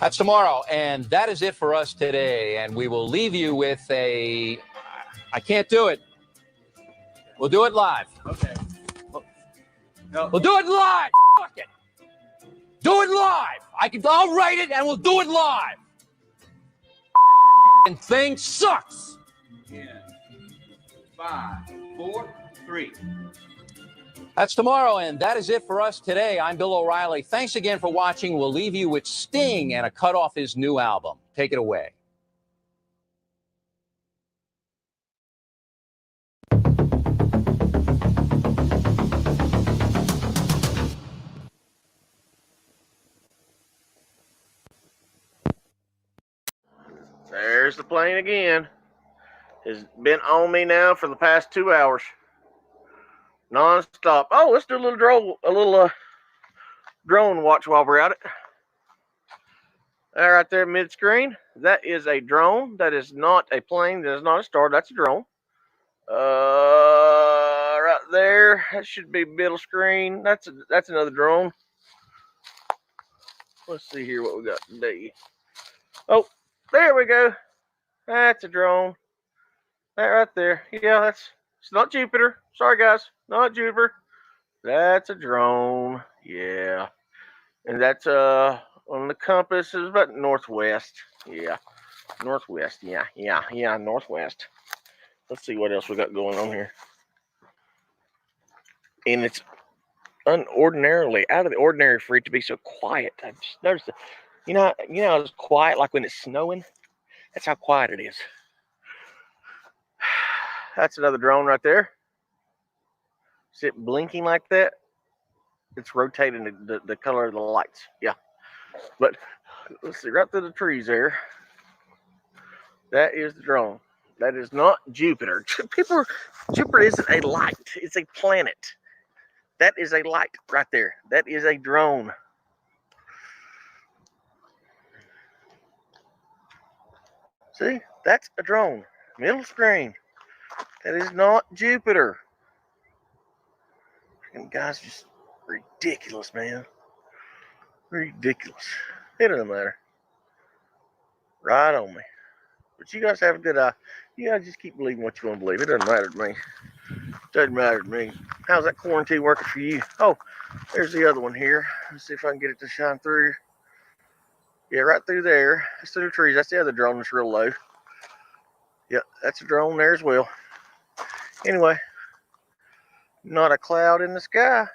That's tomorrow, and that is it for us today. And we will leave you with a, I can't do it. We'll do it live. Okay. We'll do it live. Fuck it. Do it live. I'll write it and we'll do it live. And thing sucks. Yeah. 5, 4, 3. That's tomorrow, and that is it for us today. I'm Bill O'Reilly. Thanks again for watching. We'll leave you with Sting and a cut off his new album. Take it away. There's the plane again. It's been on me now for the past 2 hours. Non-stop. Oh, let's do a little drone watch while we're at it. Right there mid-screen. That is a drone. That is not a plane. That is not a star. That's a drone. Right there. That should be middle screen. That's another drone. Let's see here what we got today. Oh, there we go. That's a drone. That right there. Yeah, it's not Jupiter. Sorry guys, not Jupiter. That's a drone. Yeah. And that's on the compass is about northwest. Yeah. Northwest. Yeah, northwest. Let's see what else we got going on here. And it's unordinarily out of the ordinary for it to be so quiet. I just noticed that, you know it's quiet like when it's snowing. That's how quiet it is. That's another drone right there. See it blinking like that? It's rotating the color of the lights. Yeah. But let's see, right through the trees there. That is the drone. That is not Jupiter. Jupiter isn't a light. It's a planet. That is a light right there. That is a drone. See? That's a drone. Middle screen. That is not Jupiter. And guys, just ridiculous, man. Ridiculous. It doesn't matter. Right on me. But you guys have a good eye. You guys just keep believing what you want to believe. It doesn't matter to me. Doesn't matter to me. How's that quarantine working for you? Oh, there's the other one here. Let's see if I can get it to shine through. Yeah, right through there. That's through the trees. That's the other drone that's real low. Yep, that's a drone there as well. Anyway, not a cloud in the sky.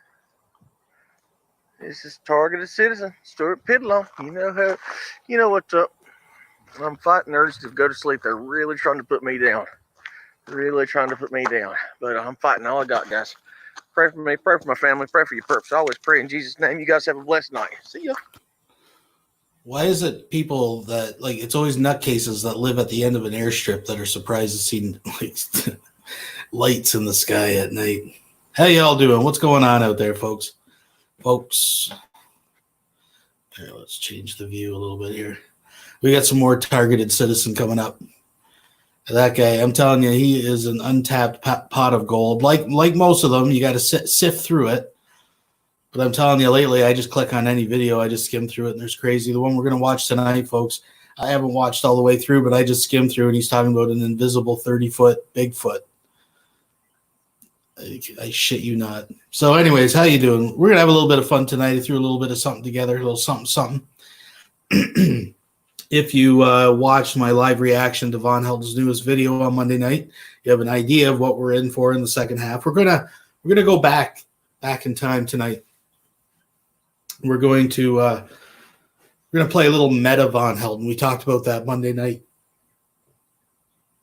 This is targeted citizen, Stuart Pidlow. You know what's up. I'm fighting urge to go to sleep. They're really trying to put me down. Really trying to put me down. But I'm fighting all I got, guys. Pray for me, pray for my family, pray for your purpose. Always pray in Jesus' name. You guys have a blessed night. See ya. Why is it people that, like, it's always nutcases that live at the end of an airstrip that are surprised to see, like, lights in the sky at night? How y'all doing? What's going on out there, folks? Here, let's change the view a little bit here. We got some more targeted citizen coming up. That guy, I'm telling you, he is an untapped pot of gold. Like most of them, you got to sift through it. But I'm telling you, lately, I just click on any video, I just skim through it, and there's crazy. The one we're going to watch tonight, folks, I haven't watched all the way through, but I just skimmed through, and he's talking about an invisible 30-foot Bigfoot. I shit you not. So anyways, how you doing? We're going to have a little bit of fun tonight. I threw a little bit of something together, a little something. If you watched my live reaction to Vaughn Helton's newest video on Monday night, you have an idea of what we're in for in the second half. We're gonna go back in time tonight. We're going to play a little meta Vaughn Helton. We talked about that Monday night.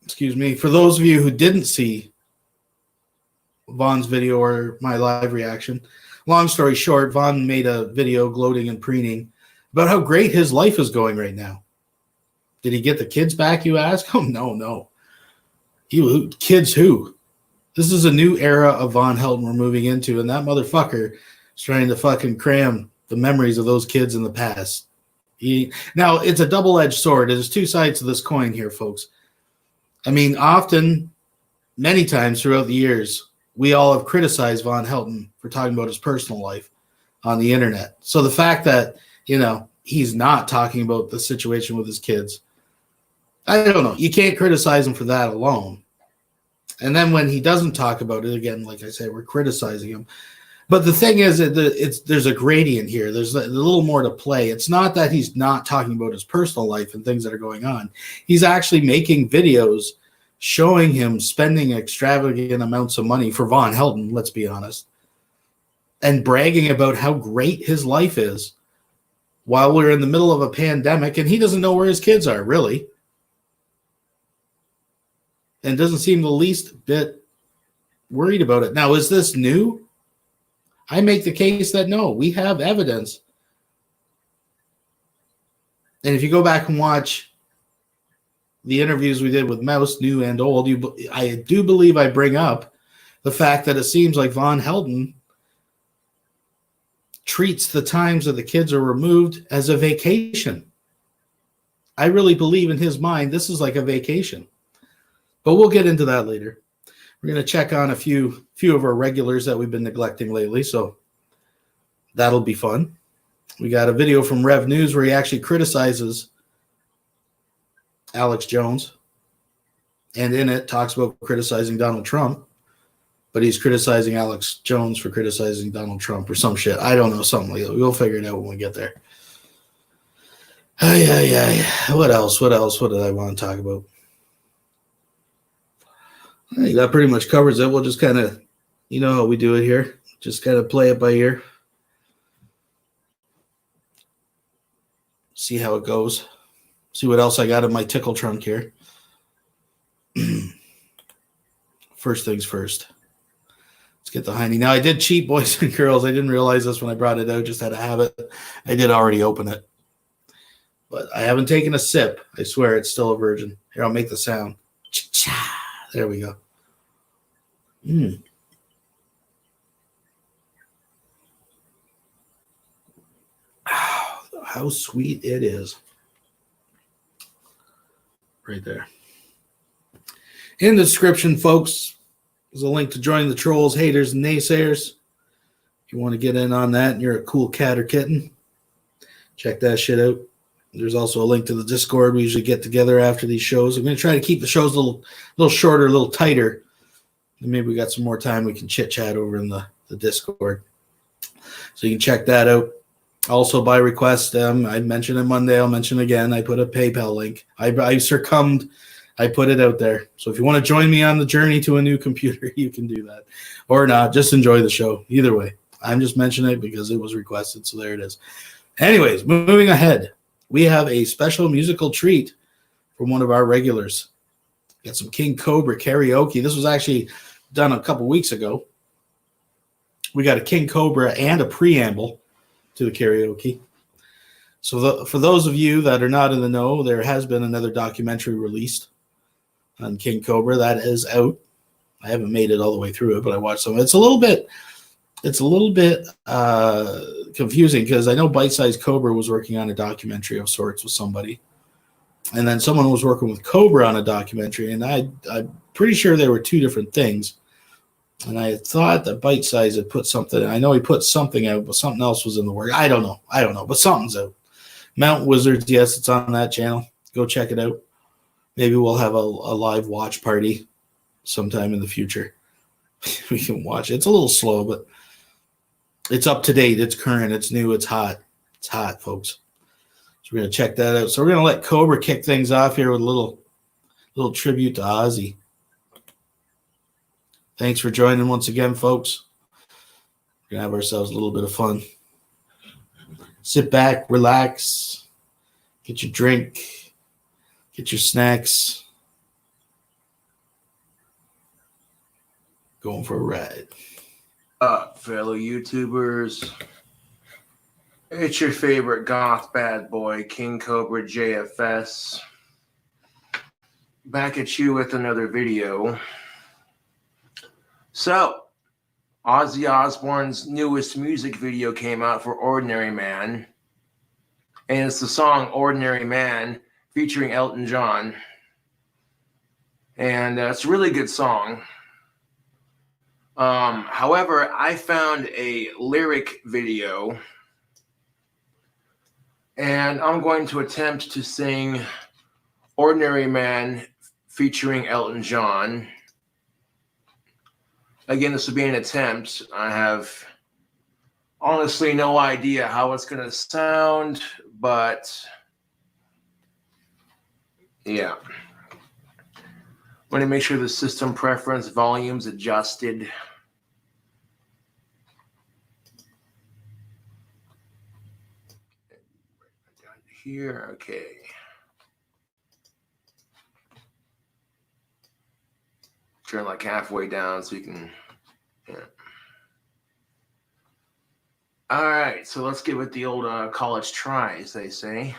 Excuse me. For those of you who didn't see Vaughn's video or my live reaction, long story short, Vaughn made a video gloating and preening about how great his life is going right now. Did he get the kids back, you ask? Oh, no. Kids who? This is a new era of Vaughn Helton we're moving into, and that motherfucker is trying to fucking cram the memories of those kids in the past. Now, it's a double-edged sword. There's two sides to this coin here, folks. I mean, often, many times throughout the years, we all have criticized Vaughn Helton for talking about his personal life on the internet. So the fact that, he's not talking about the situation with his kids, I don't know. You can't criticize him for that alone. And then when he doesn't talk about it, again, like I say, we're criticizing him. But the thing is, there's a gradient here. There's a little more to play. It's not that he's not talking about his personal life and things that are going on. He's actually making videos showing him spending extravagant amounts of money for Vaughn Helton, let's be honest. and bragging about how great his life is while we're in the middle of a pandemic, and he doesn't know where his kids are, really. And doesn't seem the least bit worried about it. Now, is this new? I make the case that no, we have evidence. And if you go back and watch the interviews we did with Mouse, new and old, I do believe I bring up the fact that it seems like Vaughn Helton treats the times that the kids are removed as a vacation. I really believe in his mind this is like a vacation. But we'll get into that later. We're going to check on a few of our regulars that we've been neglecting lately, so that'll be fun. We got a video from Rev News where he actually criticizes Alex Jones, and in it talks about criticizing Donald Trump, but he's criticizing Alex Jones for criticizing Donald Trump or some shit. I don't know, something like that. We'll figure it out when we get there. What else? What did I want to talk about? I think that pretty much covers it. We'll just kind of, you know how we do it here. Just kind of play it by ear. See how it goes. See what else I got in my tickle trunk here. First things first. Let's get the hiney. Now, I did cheat, boys and girls. I didn't realize this when I brought it out. Just had to have it. I did already open it. But I haven't taken a sip. I swear it's still a virgin. Here, I'll make the sound. Cha-cha. There we go. Oh, how sweet it is. Right there. In the description, folks, there's a link to join the trolls, haters, and naysayers. If you want to get in on that and you're a cool cat or kitten, check that shit out. There's also a link to the Discord. We usually get together after these shows. I'm going to try to keep the shows a little shorter, a little tighter. And maybe we got some more time we can chit-chat over in the Discord. So you can check that out. Also, by request, I mentioned it Monday. I'll mention it again. I put a PayPal link. I succumbed. I put it out there. So if you want to join me on the journey to a new computer, you can do that. Or not. Just enjoy the show. Either way. I'm just mentioning it because it was requested. So there it is. Anyways, moving ahead. We have a special musical treat from one of our regulars. Got some King Cobra Karaoke. This was actually done a couple weeks ago. We got a King Cobra and a preamble to the karaoke. So for those of you that are not in the know, there has been another documentary released on King Cobra that is out. I haven't made it all the way through it, but I watched some. It's a little bit confusing because I know Bite Size Cobra was working on a documentary of sorts with somebody, and then someone was working with Cobra on a documentary, and I'm pretty sure they were two different things. And I thought that Bite Size had put something. I know he put something out, but something else was in the work. I don't know, but something's out. Mount Wizards, yes, it's on that channel. Go check it out. Maybe we'll have a live watch party sometime in the future. We can watch it. It's a little slow, but it's up to date. It's current. It's new. It's hot. It's hot, folks. So we're going to check that out. So we're going to let Cobra kick things off here with a little tribute to Ozzy. Thanks for joining once again, folks. We're going to have ourselves a little bit of fun. Sit back, relax, get your drink, get your snacks. Going for a ride. Fellow YouTubers, it's your favorite goth bad boy, King Cobra JFS, back at you with another video. So, Ozzy Osbourne's newest music video came out for Ordinary Man, and it's the song Ordinary Man featuring Elton John, and it's a really good song. However, I found a lyric video, and I'm going to attempt to sing Ordinary Man featuring Elton John. Again, this will be an attempt. I have honestly no idea how it's going to sound, but yeah. I'm going to make sure the system preference volume's adjusted. here. Okay. Turn like halfway down so you can. Yeah. All right, so let's give it the old college try, as they say.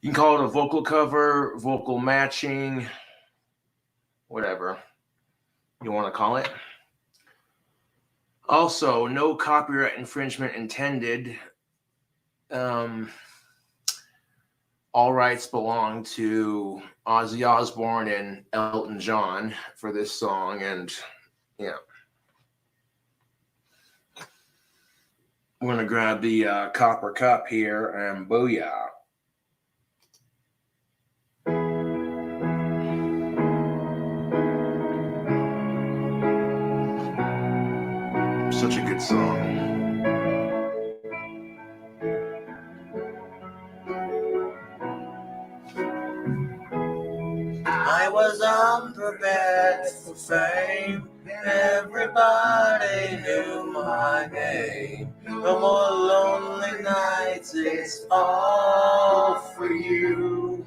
You can call it a vocal cover, vocal matching, whatever you want to call it. Also, no copyright infringement intended. All rights belong to Ozzy Osbourne and Elton John for this song, and yeah. I'm going to grab the copper cup here, and booyah. Such a good song. I was unprepared for fame. Everybody knew my name. No more lonely nights, it's all for you.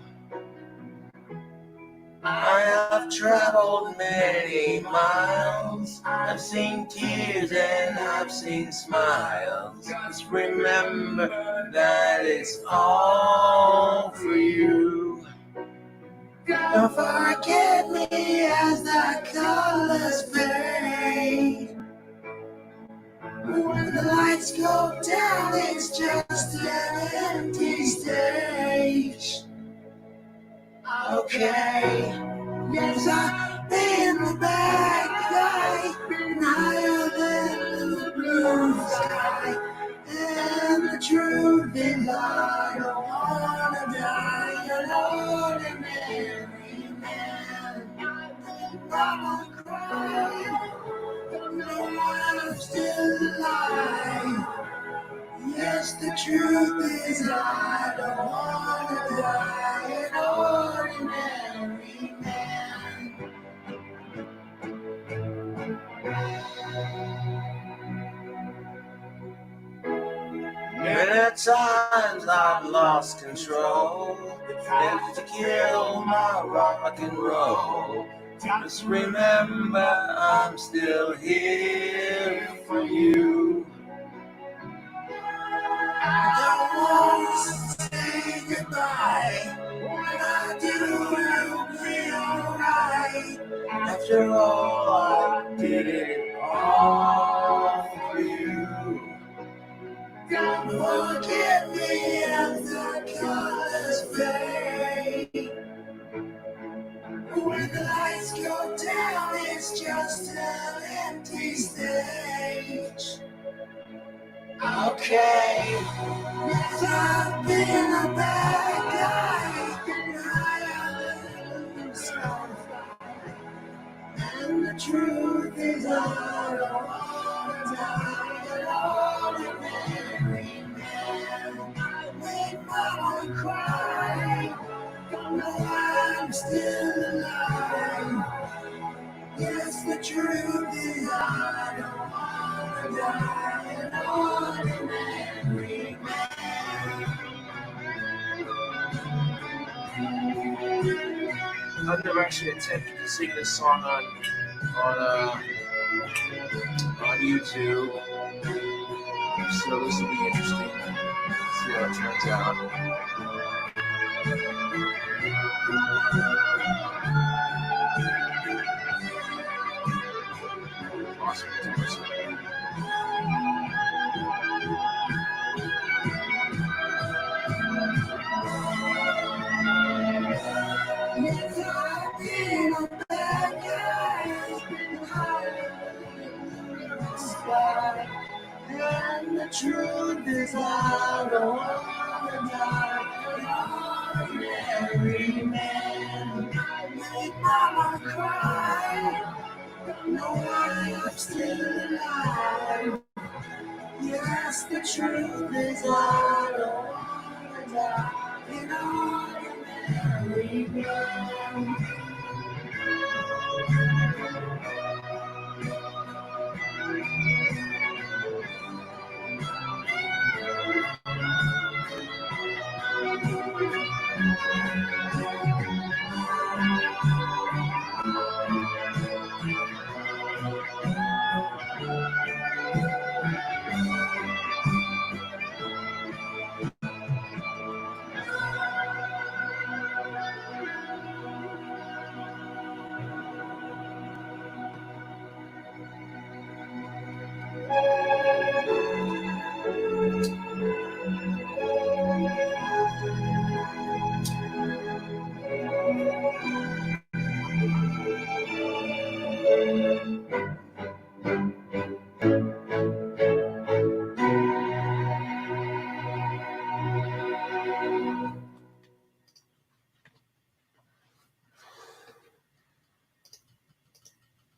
I have traveled many miles. I've seen tears and I've seen smiles. Just remember that it's all for you. Don't forget me as the colors fade. When the lights go down, it's just an empty stage. Okay, yes, I've been the bad guy, higher than the blue sky. And the truth is I don't wanna die an ordinary man. Mama cried, don't know why I'm still alive. Yes, the truth is I don't wanna die an ordinary man. Many times I've lost control, meant to kill my rock and roll. Just remember I'm still here for you. I don't want to say goodbye. When I do, it'll be alright. After all, I did it all for you. Don't forget me as the colors fade. When the lights go down, it's just an empty stage. Okay, yes, I've been a bad guy, and the truth is I don't wanna die an ordinary man. I made mama cry, don't know why I'm still alive. Yes, the truth is I don't wanna die an ordinary man. I've never actually attempted to sing this song on YouTube, so this will be interesting. See how it turns out. Awesome. Yes, I've been a bad guy, and the truth is I don't wanna die an ordinary man. I made mama cry, don't know why I'm still alive. Yes, the truth is I don't wanna die an ordinary man.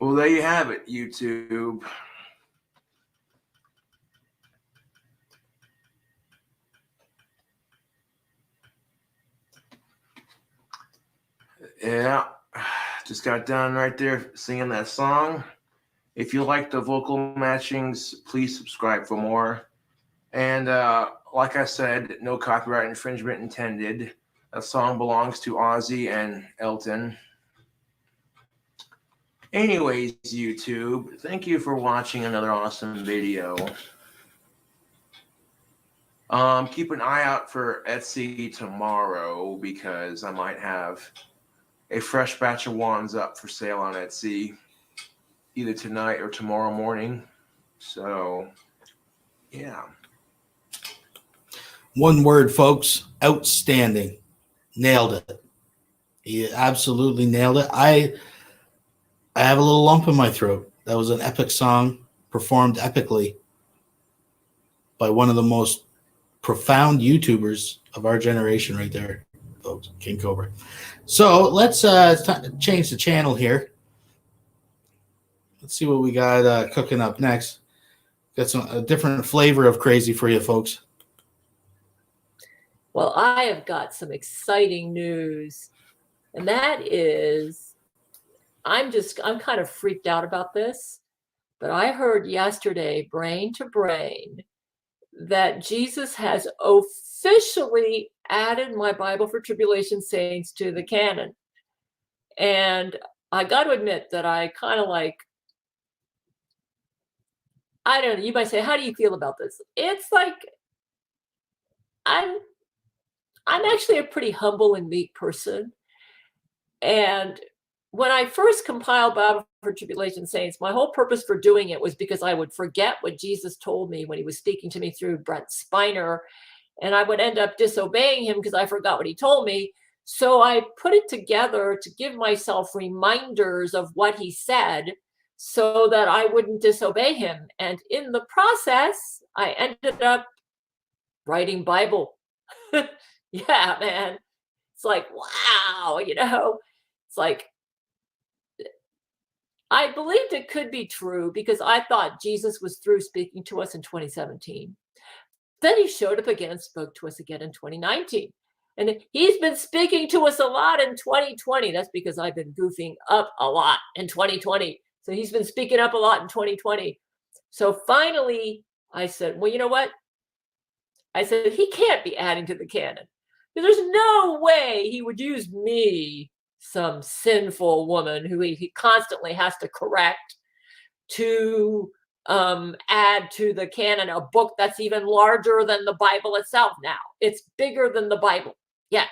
Well, there you have it, YouTube. Yeah, just got done right there singing that song. If you like the vocal matchings, please subscribe for more. And like I said, no copyright infringement intended. That song belongs to Ozzy and Elton. Anyways, YouTube, thank you for watching another awesome video. Keep an eye out for Etsy tomorrow because I might have a fresh batch of wands up for sale on Etsy either tonight or tomorrow morning. So, yeah. One word, folks. Outstanding. Nailed it. He absolutely nailed it. I have a little lump in my throat. That was an epic song performed epically by one of the most profound YouTubers of our generation right there, folks, King Cobra. So let's change the channel here. Let's see what we got cooking up next. Got a different flavor of crazy for you, folks. Well, I have got some exciting news, and that is, I'm kind of freaked out about this, but I heard yesterday, brain to brain, that Jesus has officially added my Bible for Tribulation Saints to the canon. And I got to admit that I kind of like, I don't know, you might say, how do you feel about this? It's like, I'm actually a pretty humble and meek person. And when I first compiled Bible for Tribulation Saints, my whole purpose for doing it was because I would forget what Jesus told me when he was speaking to me through Brent Spiner, and I would end up disobeying him because I forgot what he told me. So I put it together to give myself reminders of what he said so that I wouldn't disobey him. And in the process, I ended up writing Bible. Yeah, man. It's like, wow, it's like, I believed it could be true because I thought Jesus was through speaking to us in 2017. Then he showed up again and spoke to us again in 2019. And he's been speaking to us a lot in 2020. That's because I've been goofing up a lot in 2020. So he's been speaking up a lot in 2020. So finally, I said, well, you know what? I said, he can't be adding to the canon. There's no way he would use me, some sinful woman who he constantly has to correct, to add to the canon a book that's even larger than the Bible itself now. It's bigger than the Bible. Yeah.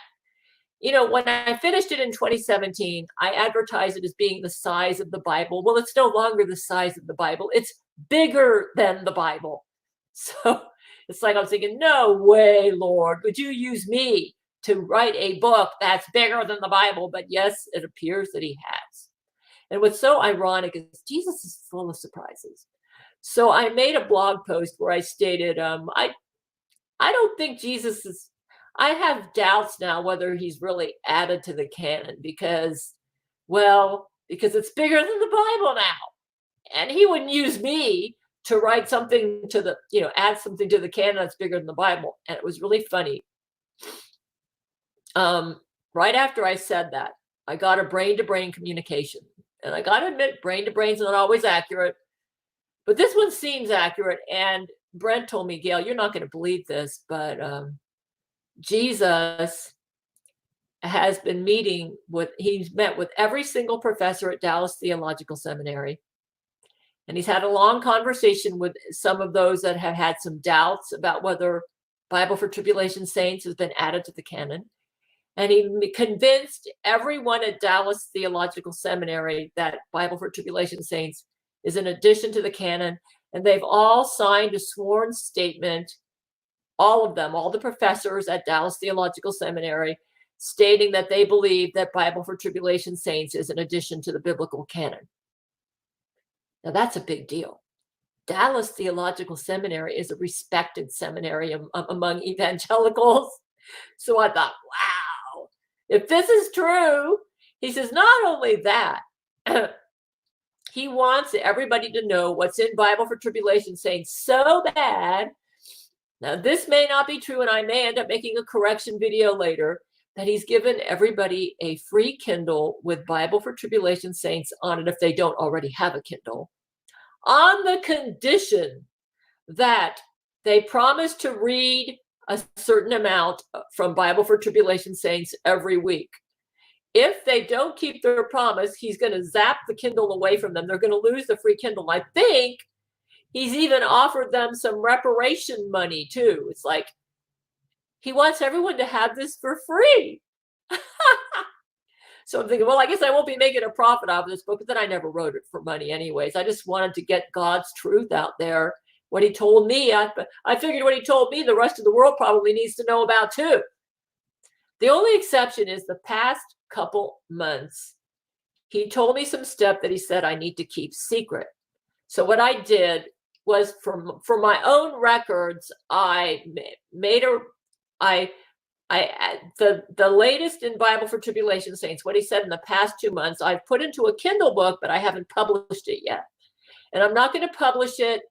When I finished it in 2017, I advertised it as being the size of the Bible. Well, it's no longer the size of the Bible. It's bigger than the Bible. So it's like I'm thinking, no way, Lord, would you use me to write a book that's bigger than the Bible? But yes, it appears that he has. And what's so ironic is Jesus is full of surprises. So I made a blog post where I stated, I don't think Jesus is, I have doubts now whether he's really added to the canon because it's bigger than the Bible now. And he wouldn't use me to write something to the, add something to the canon that's bigger than the Bible. And it was really funny. Right after I said that, I got a brain-to-brain communication. And I got to admit, brain-to-brain is not always accurate. But this one seems accurate. And Brent told me, Gail, you're not going to believe this, but Jesus has been he's met with every single professor at Dallas Theological Seminary. And he's had a long conversation with some of those that have had some doubts about whether Bible for Tribulation Saints has been added to the canon. And he convinced everyone at Dallas Theological Seminary that Bible for Tribulation Saints is an addition to the canon. And they've all signed a sworn statement, all of them, all the professors at Dallas Theological Seminary, stating that they believe that Bible for Tribulation Saints is an addition to the biblical canon. Now, that's a big deal. Dallas Theological Seminary is a respected seminary among evangelicals. So I thought, wow, if this is true, he says, not only that, He wants everybody to know what's in Bible for Tribulation Saints so bad. Now, this may not be true, and I may end up making a correction video later, that he's given everybody a free Kindle with Bible for Tribulation Saints on it if they don't already have a Kindle, on the condition that they promise to read a certain amount from Bible for Tribulation Saints every week. If they don't keep their promise, he's going to zap the Kindle away from them. They're going to lose the free Kindle. I think he's even offered them some reparation money too. It's like he wants everyone to have this for free. So I'm thinking, well, I guess I won't be making a profit off of this book, but then I never wrote it for money anyways. I just wanted to get God's truth out there. What he told me, I figured what he told me, the rest of the world probably needs to know about too. The only exception is the past couple months, he told me some stuff that he said I need to keep secret. So what I did was for my own records, I made the latest in Bible for Tribulation Saints, what he said in the past 2 months, I've put into a Kindle book, but I haven't published it yet. And I'm not going to publish it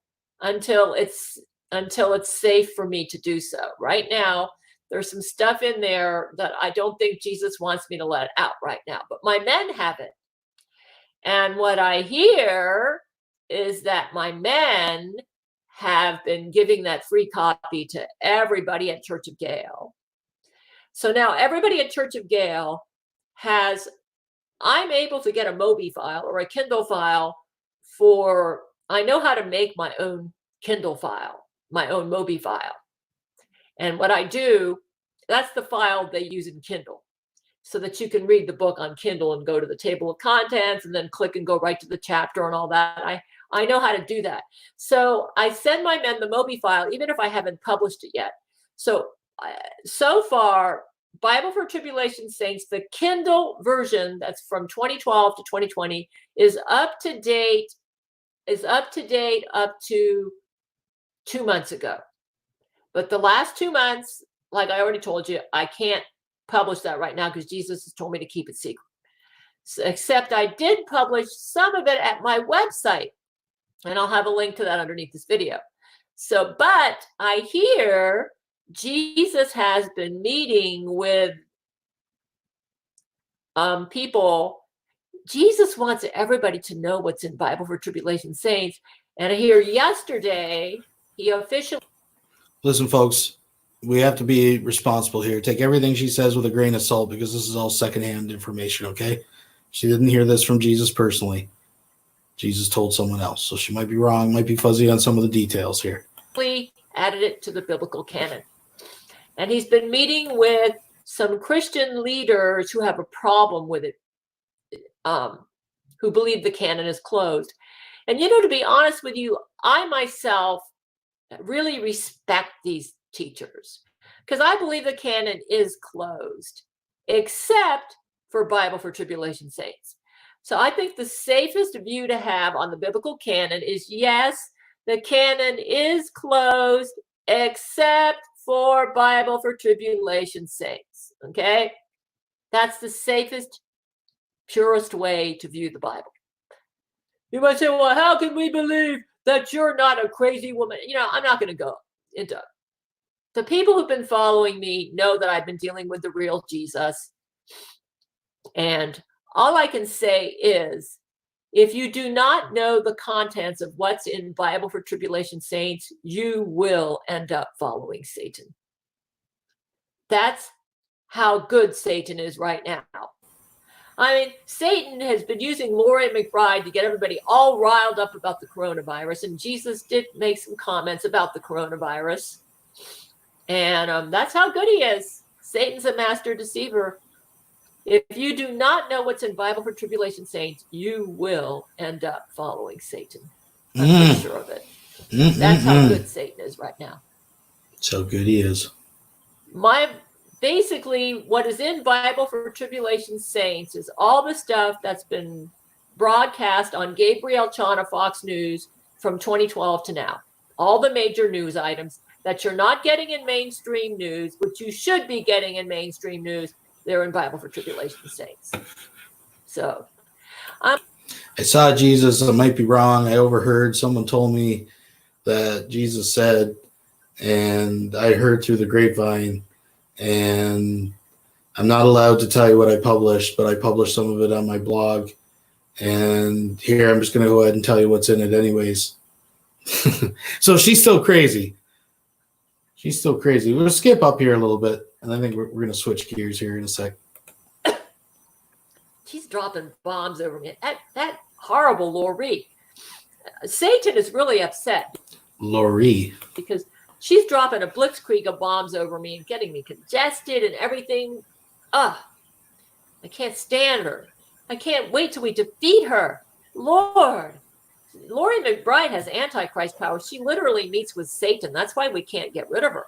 until it's safe for me to do so. Right now, there's some stuff in there that I don't think Jesus wants me to let out right now, but my men have it. And what I hear is that my men have been giving that free copy to everybody at Church of Gale. So now everybody at Church of Gale I'm able to get a Mobi file or a Kindle file I know how to make my own Kindle file, my own Mobi file. And what I do, that's the file they use in Kindle so that you can read the book on Kindle and go to the table of contents and then click and go right to the chapter and all that. I know how to do that. So I send my men the Mobi file, even if I haven't published it yet. So far, Bible for Tribulation Saints, the Kindle version that's from 2012 to 2020 is up to date up to 2 months ago. But the last 2 months, like I already told you, I can't publish that right now because Jesus has told me to keep it secret. Except I did publish some of it at my website, and I'll have a link to that underneath this video. So, but I hear Jesus has been meeting with people. Jesus wants everybody to know what's in Bible for Tribulation Saints. And I hear yesterday he officially... Listen, folks, we have to be responsible here. Take everything she says with a grain of salt because this is all secondhand information, okay? She didn't hear this from Jesus personally. Jesus told someone else. So she might be wrong, might be fuzzy on some of the details here. Added it to the biblical canon. And he's been meeting with some Christian leaders who have a problem with it, who believe the canon is closed. And, to be honest with you, I myself really respect these teachers because I believe the canon is closed, except for Bible for Tribulation Saints. So I think the safest view to have on the biblical canon is, yes, the canon is closed, except for Bible for Tribulation Saints. Okay? That's the safest, purest way to view the Bible. You might say, well, how can we believe that you're not a crazy woman? I'm not going to go into it. The people who've been following me know that I've been dealing with the real Jesus. And all I can say is, if you do not know the contents of what's in Bible for Tribulation Saints, you will end up following Satan. That's how good Satan is right now. I mean, Satan has been using Lori McBride to get everybody all riled up about the coronavirus, and Jesus did make some comments about the coronavirus. And that's how good he is. Satan's a master deceiver. If you do not know what's in Bible for Tribulation Saints, you will end up following Satan. I'm pretty sure of it. That's how good Satan is right now. So good he is. Basically, what is in Bible for Tribulation Saints is all the stuff that's been broadcast on Gabriel Chana Fox News from 2012 to now. All the major news items that you're not getting in mainstream news, which you should be getting in mainstream news, they're in Bible for Tribulation Saints. So, I saw Jesus. I might be wrong. I overheard. Someone told me that Jesus said, and I heard through the grapevine, and I'm not allowed to tell you what I published, but I published some of it on my blog. And here I'm just going to go ahead and tell you what's in it anyways. So she's still crazy. She's still crazy. We'll skip up here a little bit, and I think we're going to switch gears here in a sec. She's dropping bombs over me. That horrible Lori. Satan is really upset. Lori. Because she's dropping a blitzkrieg of bombs over me and getting me congested and everything. I can't stand her. I can't wait till we defeat her. Lord. Lori McBride has Antichrist powers. She literally meets with Satan. That's why we can't get rid of her.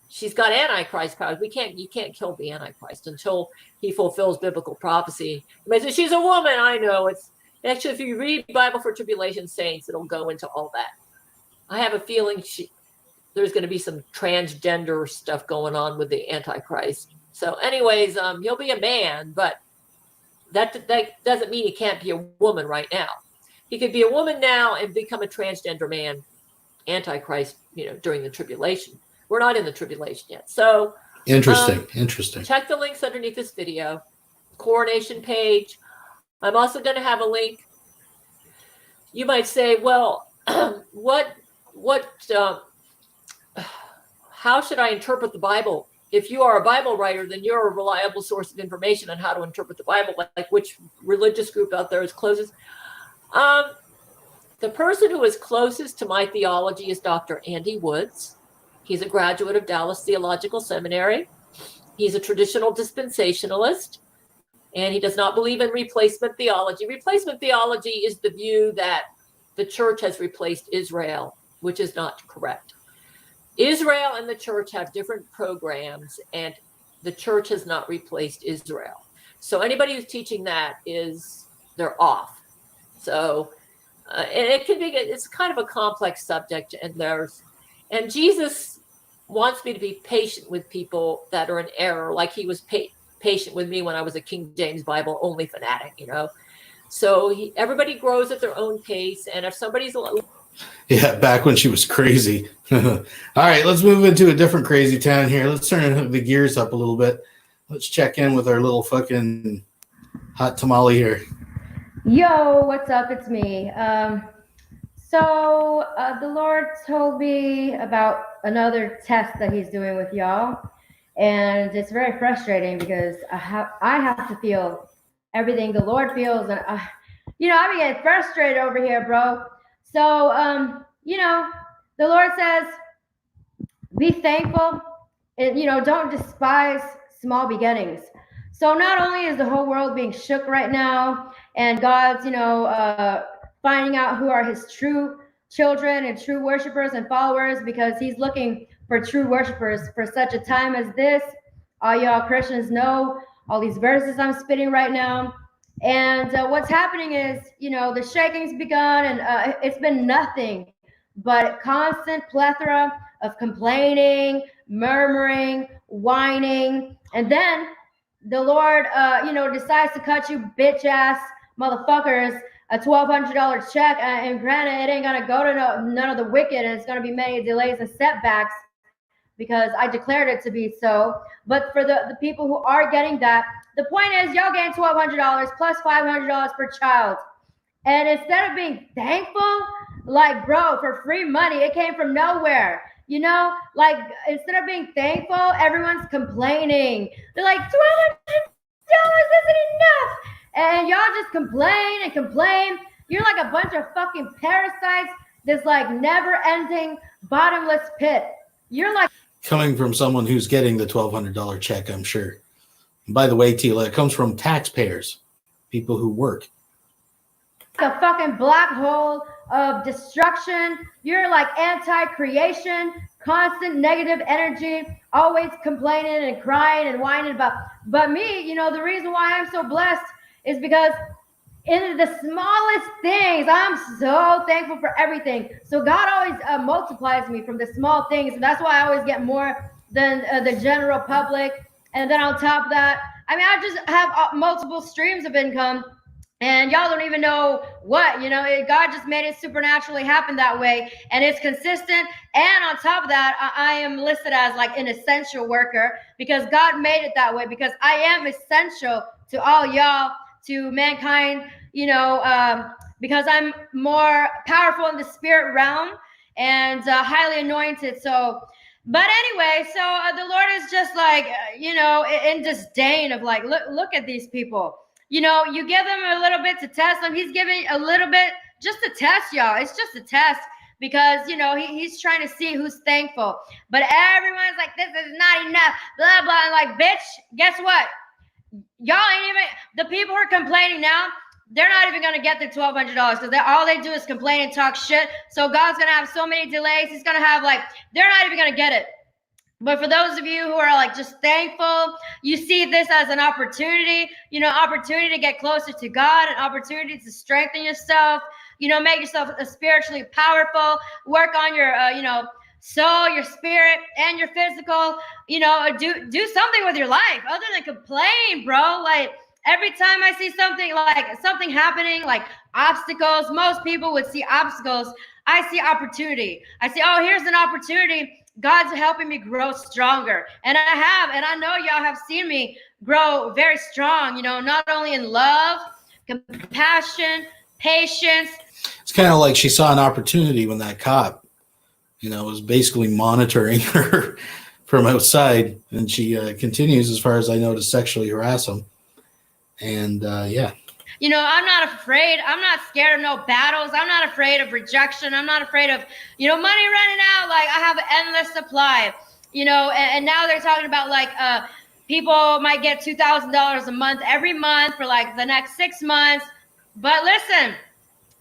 She's got Antichrist powers. You can't kill the Antichrist until he fulfills biblical prophecy. She's a woman. I know. It's actually, if you read Bible for Tribulation Saints, it'll go into all that. I have a feeling there's going to be some transgender stuff going on with the Antichrist. So anyways, he'll be a man, but that doesn't mean he can't be a woman right now. He could be a woman now and become a transgender man, Antichrist, during the tribulation. We're not in the tribulation yet. So interesting. Check the links underneath this video, coronation page. I'm also going to have a link. You might say, well, how should I interpret the Bible? If you are a Bible writer, then you're a reliable source of information on how to interpret the Bible, like which religious group out there is closest. The person who is closest to my theology is Dr. Andy Woods. He's a graduate of Dallas Theological Seminary. He's a traditional dispensationalist, and he does not believe in replacement theology. Replacement theology is the view that the church has replaced Israel, which is not correct. Israel and the church have different programs, and the church has not replaced Israel. So anybody who's teaching that they're off. So it's kind of a complex subject, and Jesus wants me to be patient with people that are in error, like he was patient with me when I was a King James Bible only fanatic, So everybody grows at their own pace, and if somebody's yeah, back when she was crazy. All right, let's move into a different crazy town here. Let's turn the gears up a little bit. Let's check in with our little fucking hot tamale here. Yo, what's up? It's me. So the Lord told me about another test that he's doing with y'all. And it's very frustrating because I have to feel everything the Lord feels. And, I've been getting frustrated over here, bro. So, the Lord says, be thankful and, don't despise small beginnings. So not only is the whole world being shook right now and God's, finding out who are his true children and true worshipers and followers, because he's looking for true worshipers for such a time as this. All y'all Christians know all these verses I'm spitting right now. And what's happening is, the shaking's begun, and it's been nothing but constant plethora of complaining, murmuring, whining. And then the Lord, decides to cut you bitch ass motherfuckers a $1,200 check. And granted, it ain't going to go to none of the wicked, and it's going to be many delays and setbacks because I declared it to be so. But for the people who are getting that, the point is y'all getting $1,200 plus $500 per child. And instead of being thankful, like, bro, for free money, it came from nowhere. Instead of being thankful, everyone's complaining. They're like, $1,200 isn't enough. And y'all just complain and complain. You're like a bunch of fucking parasites, this like never-ending bottomless pit. You're like... Coming from someone who's getting the $1,200 check, I'm sure. And by the way, Tila, it comes from taxpayers, people who work. A fucking black hole of destruction. You're like anti-creation, constant negative energy, always complaining and crying and whining about. But me, the reason why I'm so blessed is because in the smallest things, I'm so thankful for everything. So God always multiplies me from the small things. And that's why I always get more than the general public. And then on top of that, I just have multiple streams of income. And y'all don't even know what, God just made it supernaturally happen that way. And it's consistent. And on top of that, I am listed as like an essential worker because God made it that way, because I am essential to all y'all, to mankind, because I'm more powerful in the spirit realm and highly anointed. So, but anyway, so the Lord is just like, in disdain of like, look at these people. You give them a little bit to test them. He's giving a little bit just to test y'all. It's just a test because, he's trying to see who's thankful. But everyone's like, this is not enough, blah, blah. And like, bitch, guess what? Y'all ain't even, the people who are complaining now, they're not even going to get the $1,200 because all they do is complain and talk shit. So God's going to have so many delays. He's going to have they're not even going to get it. But for those of you who are like just thankful, you see this as an opportunity, opportunity to get closer to God, an opportunity to strengthen yourself, make yourself spiritually powerful, work on your, soul, your spirit, and your physical, do something with your life other than complain, bro. Like every time I see something happening, like obstacles, most people would see obstacles. I see opportunity. I see, oh, here's an opportunity. God's helping me grow stronger. And I have, and I know y'all have seen me grow very strong, not only in love, compassion, patience. It's kind of like she saw an opportunity when that cop, was basically monitoring her from outside. And she continues, as far as I know, to sexually harass him. And yeah. I'm not afraid. I'm not scared of no battles. I'm not afraid of rejection. I'm not afraid of, money running out. Like I have an endless supply, and now they're talking about people might get $2,000 a month every month for the next 6 months. But listen,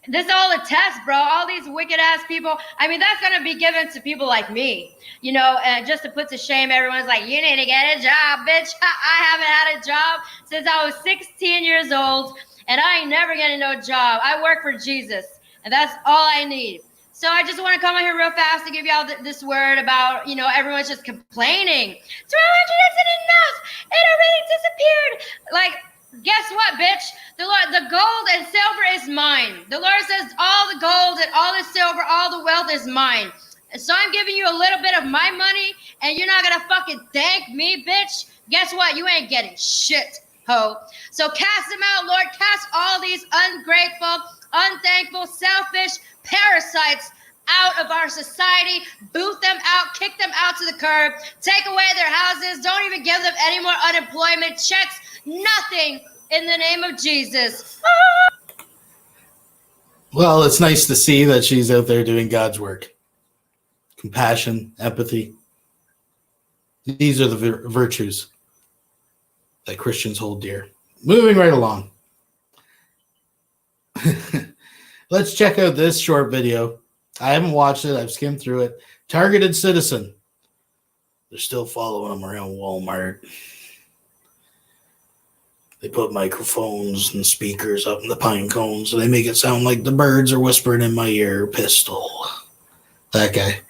this is all a test, bro. All these wicked ass people. I mean, that's going to be given to people like me, and just to put to shame, everyone's like, you need to get a job, bitch. I haven't had a job since I was 16 years old. And I ain't never getting no job. I work for Jesus, and that's all I need. So I just want to come on here real fast to give y'all this word about, everyone's just complaining. 200 isn't enough. It already disappeared. Guess what, bitch? The gold and silver is mine. The Lord says all the gold and all the silver, all the wealth is mine. And so I'm giving you a little bit of my money, and you're not going to fucking thank me, bitch. Guess what? You ain't getting shit. So cast them out, Lord. Cast all these ungrateful, unthankful, selfish parasites out of our society. Boot them out. Kick them out to the curb. Take away their houses. Don't even give them any more unemployment checks. Nothing in the name of Jesus. Well, it's nice to see that she's out there doing God's work. Compassion, empathy. These are the virtues that Christians hold dear. Moving right along. Let's check out this short video. I haven't watched it. I've skimmed through it. Targeted citizen. They're still following him around Walmart. They put microphones and speakers up in the pine cones, and they make it sound like the birds are whispering in my ear. Pistol. That guy.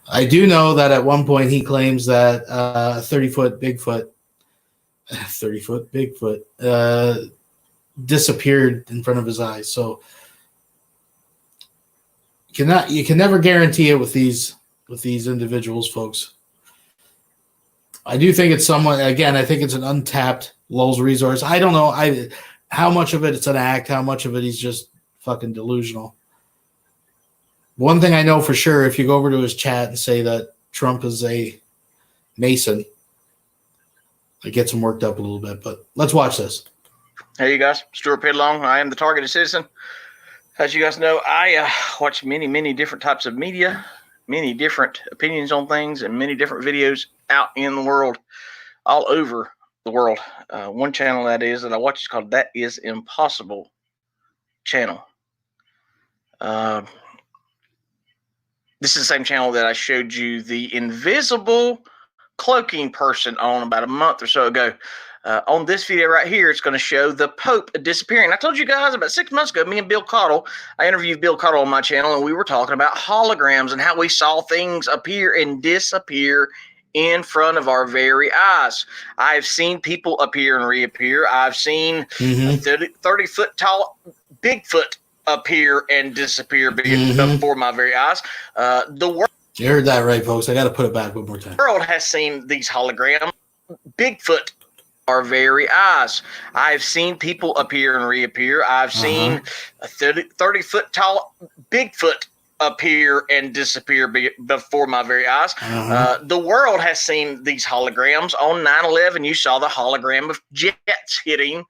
I do know that at one point he claims that a 30-foot Bigfoot disappeared in front of his eyes. So you can never guarantee it with these individuals, folks. I do think it's somewhat, again, I think it's an untapped Lulz resource. I don't know how much of it's an act, how much of it he's just fucking delusional. One thing I know for sure, if you go over to his chat and say that Trump is a Mason, it gets him worked up a little bit, but let's watch this. Hey, you guys. Stuart Pidlong. I am the Targeted Citizen. As you guys know, I watch many different types of media, many different opinions on things, and many different videos out in the world, all over the world. One channel that I watch is called That Is Impossible channel. This is the same channel that I showed you the invisible cloaking person on about a month or so ago. On this video right here, it's going to show the Pope disappearing. I told you guys about 6 months ago, me and Bill Cottle, I interviewed Bill Cottle on my channel, and we were talking about holograms and how we saw things appear and disappear in front of our very eyes. I've seen people appear and reappear. I've seen a 30-foot tall Bigfoot appear and disappear before my very eyes. The You heard that right, folks. I got to put it back one more time. world has seen these holograms. Bigfoot, our very eyes. I've seen people appear and reappear. I've seen a 30-foot tall Bigfoot appear and disappear before my very eyes. The world has seen these holograms. On 9/11, you saw the hologram of jets hitting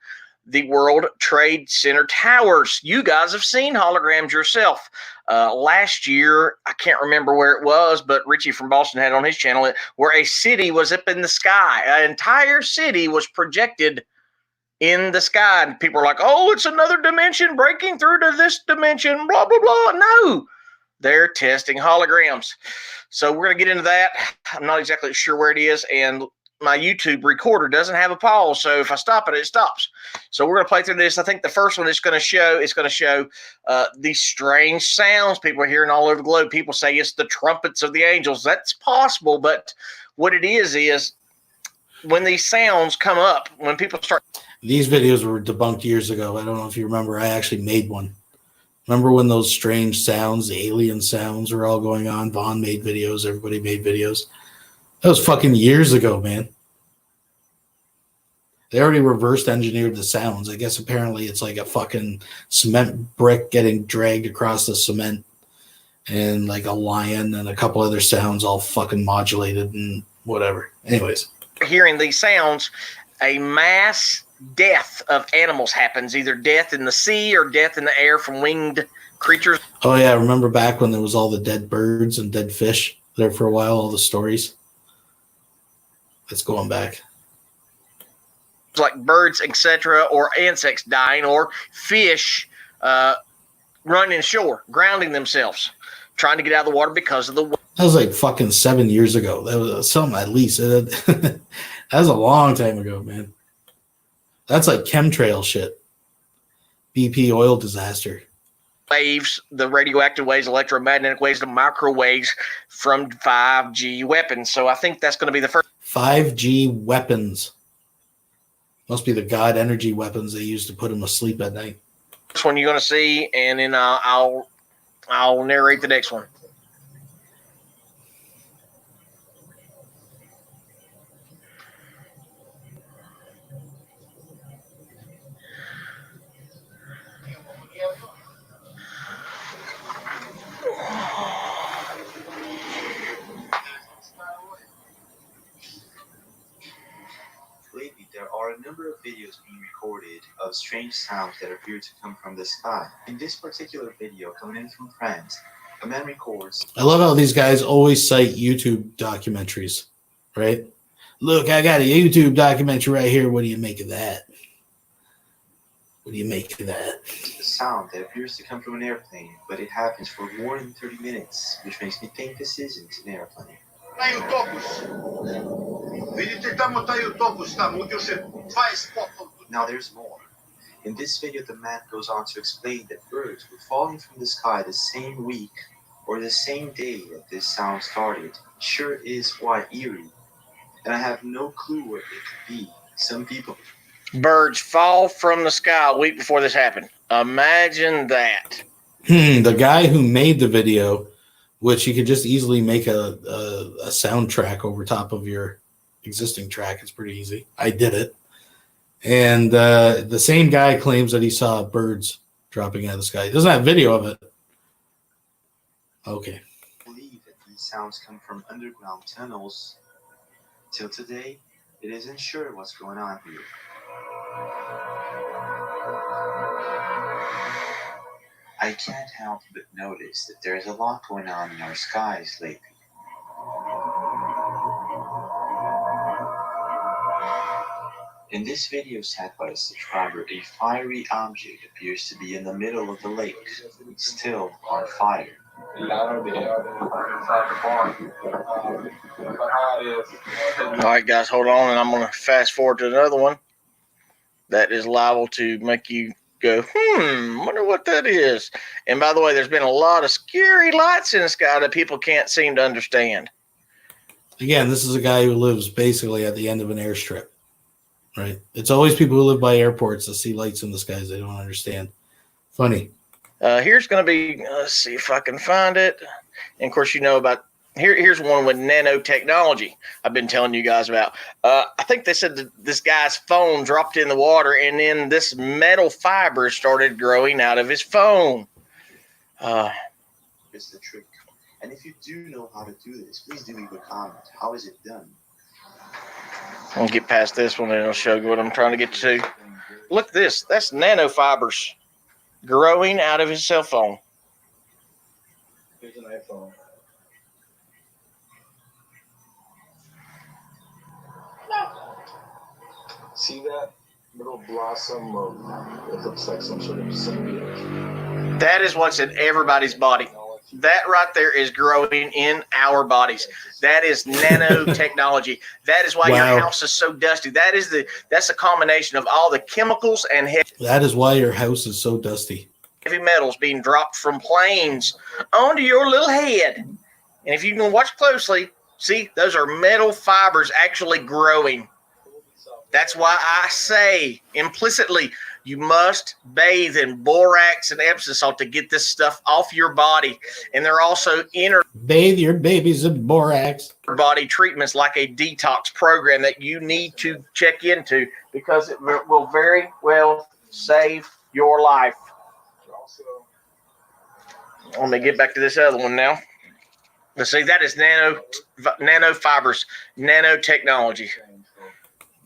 the World Trade Center towers. You guys have seen holograms yourself. Last year, I can't remember where it was, but Richie from Boston had on his channel where a city was up in the sky. An entire city was projected in the sky. And people were like, oh, it's another dimension breaking through to this dimension, blah, blah, blah. No, they're testing holograms. So we're going to get into that. I'm not exactly sure where it is. And my YouTube recorder doesn't have a pause, so if I stop it, it stops. So we're going to play through this. I think the first one is going to show these strange sounds people are hearing all over the globe. People say it's the trumpets of the angels. That's possible, but what it is when these sounds come up, when people start. These videos were debunked years ago. I don't know if you remember. I actually made one. Remember when those strange sounds, the alien sounds were all going on? Vaughn made videos. Everybody made videos. That was fucking years ago, man. They already reversed engineered the sounds. I guess apparently it's like a fucking cement brick getting dragged across the cement and like a lion and a couple other sounds all fucking modulated and whatever. Anyways. Hearing these sounds, a mass death of animals happens, either death in the sea or death in the air from winged creatures. Oh, yeah. Remember back when there was all the dead birds and dead fish there for a while, all the stories? That's going back. Like birds, etc., or insects dying, or fish running ashore, grounding themselves, trying to get out of the water because of the. That was like fucking 7 years ago. That was something at least. That was a long time ago, man. That's like chemtrail shit. BP oil disaster. Waves, the radioactive waves, electromagnetic waves, the microwaves from 5G weapons. So I think that's going to be the first. 5G weapons. Must be the God energy weapons they use to put them asleep at night. This one you're going to see, and then I'll narrate the next one. Lately, there are a number of videos being recorded of strange sounds that appear to come from the sky. In this particular video, coming in from France, a man records. I love how these guys always cite YouTube documentaries, right? Look, I got a YouTube documentary right here. What do you make of that? What do you make of that? A sound that appears to come from an airplane, but it happens for more than 30 minutes, which makes me think this isn't an airplane. Now there's more. In this video, the man goes on to explain that birds were falling from the sky the same week or the same day that this sound started. Sure is quite eerie, and I have no clue what it could be. Some people. Birds fall from the sky a week before this happened. Imagine that. The guy who made the video, which you could just easily make a soundtrack over top of your existing track. It's pretty easy. I did it. And the same guy claims that he saw birds dropping out of the sky. He doesn't have video of it. Okay. I believe that these sounds come from underground tunnels. Till today, it isn't sure what's going on here. I can't help but notice that there's a lot going on in our skies lately. In this video sent by a subscriber, a fiery object appears to be in the middle of the lake, still on fire. All right, guys, hold on, and I'm going to fast forward to another one that is liable to make you go, wonder what that is. And by the way, there's been a lot of scary lights in the sky that people can't seem to understand. Again, this is a guy who lives basically at the end of an airstrip, right? It's always people who live by airports that see lights in the skies they don't understand. Funny. Here's going to be, let's see if I can find it. And of course, you know about, here's one with nanotechnology I've been telling you guys about. I think they said that this guy's phone dropped in the water and then this metal fiber started growing out of his phone. It's the trick. And if you do know how to do this, please do leave a comment. How is it done? I'll get past this one and I'll show you what I'm trying to get to. Look at this. That's nanofibers growing out of his cell phone. Here's an iPhone. See that little blossom of, it looks like some sort of symbiote. That is what's in everybody's body. That right there is growing in our bodies. That is nanotechnology. That is why your house is so dusty. That's a combination of all the chemicals and that is why your house is so dusty. Heavy metals being dropped from planes onto your little head. And if you can watch closely, see, those are metal fibers actually growing. That's why I say implicitly, you must bathe in borax and Epsom salt to get this stuff off your body. And there are also bathe your babies in borax body treatments like a detox program that you need to check into because it will very well save your life. Let me get back to this other one now. Let's see, that is nanofibers, nanotechnology.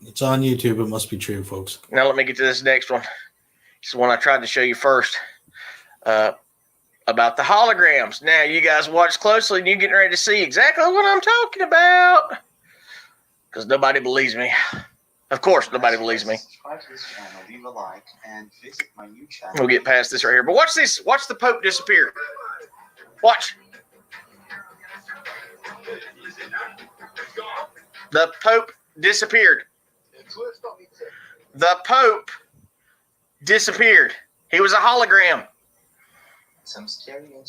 It's on YouTube. It must be true, folks. Now let me get to this next one. This is one I tried to show you first about the holograms. Now you guys watch closely and you're getting ready to see exactly what I'm talking about because nobody believes me. Of course, nobody believes me. Subscribe to this channel, leave a like, and visit my new channel. We'll get past this right here. But watch this. Watch the Pope disappear. Watch. The Pope disappeared. The Pope disappeared. He was a hologram.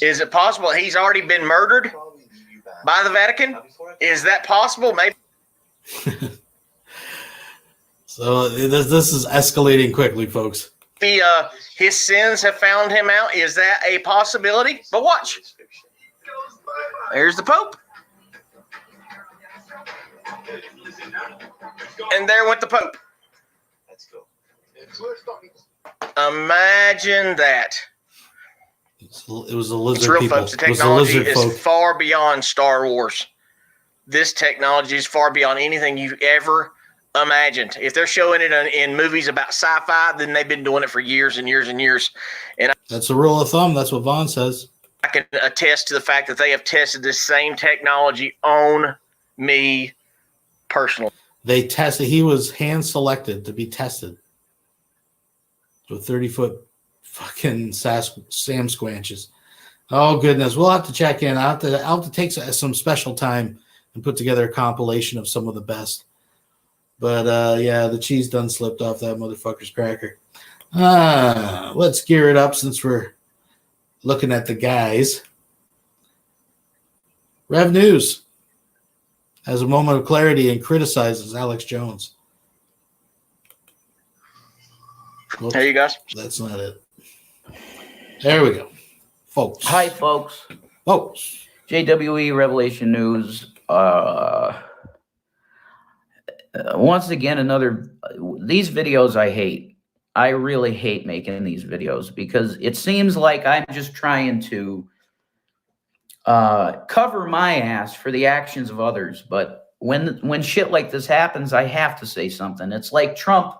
Is it possible he's already been murdered by the Vatican? Is that possible? Maybe. So this is escalating quickly, folks. His sins have found him out. Is that a possibility? But watch. There's the Pope. And there went the Pope. Let's go. Imagine that. It was a lizard. It's real, people. folks. The technology is folk. far beyond Star Wars. This technology is far beyond anything you've ever imagined. If they're showing it in movies about sci-fi, then they've been doing it for years and years and years. And that's a rule of thumb. That's what Vaughn says. I can attest to the fact that they have tested this same technology on me personally. They tested. He was hand selected to be tested. So 30-foot fucking Sam Squanches. Oh goodness, we'll have to check in. I'll have to take some special time and put together a compilation of some of the best. But yeah, the cheese done slipped off that motherfucker's cracker. Let's gear it up since we're looking at the guys. Rev News has a moment of clarity and criticizes Alex Jones. Whoops, Hey, you guys. that's not it. There we go. Folks. Hi, folks. Folks. JWE Revelation News. Once again, these videos I hate. I really hate making these videos because it seems like I'm just trying to cover my ass for the actions of others. But when shit like this happens, I have to say something. It's like Trump.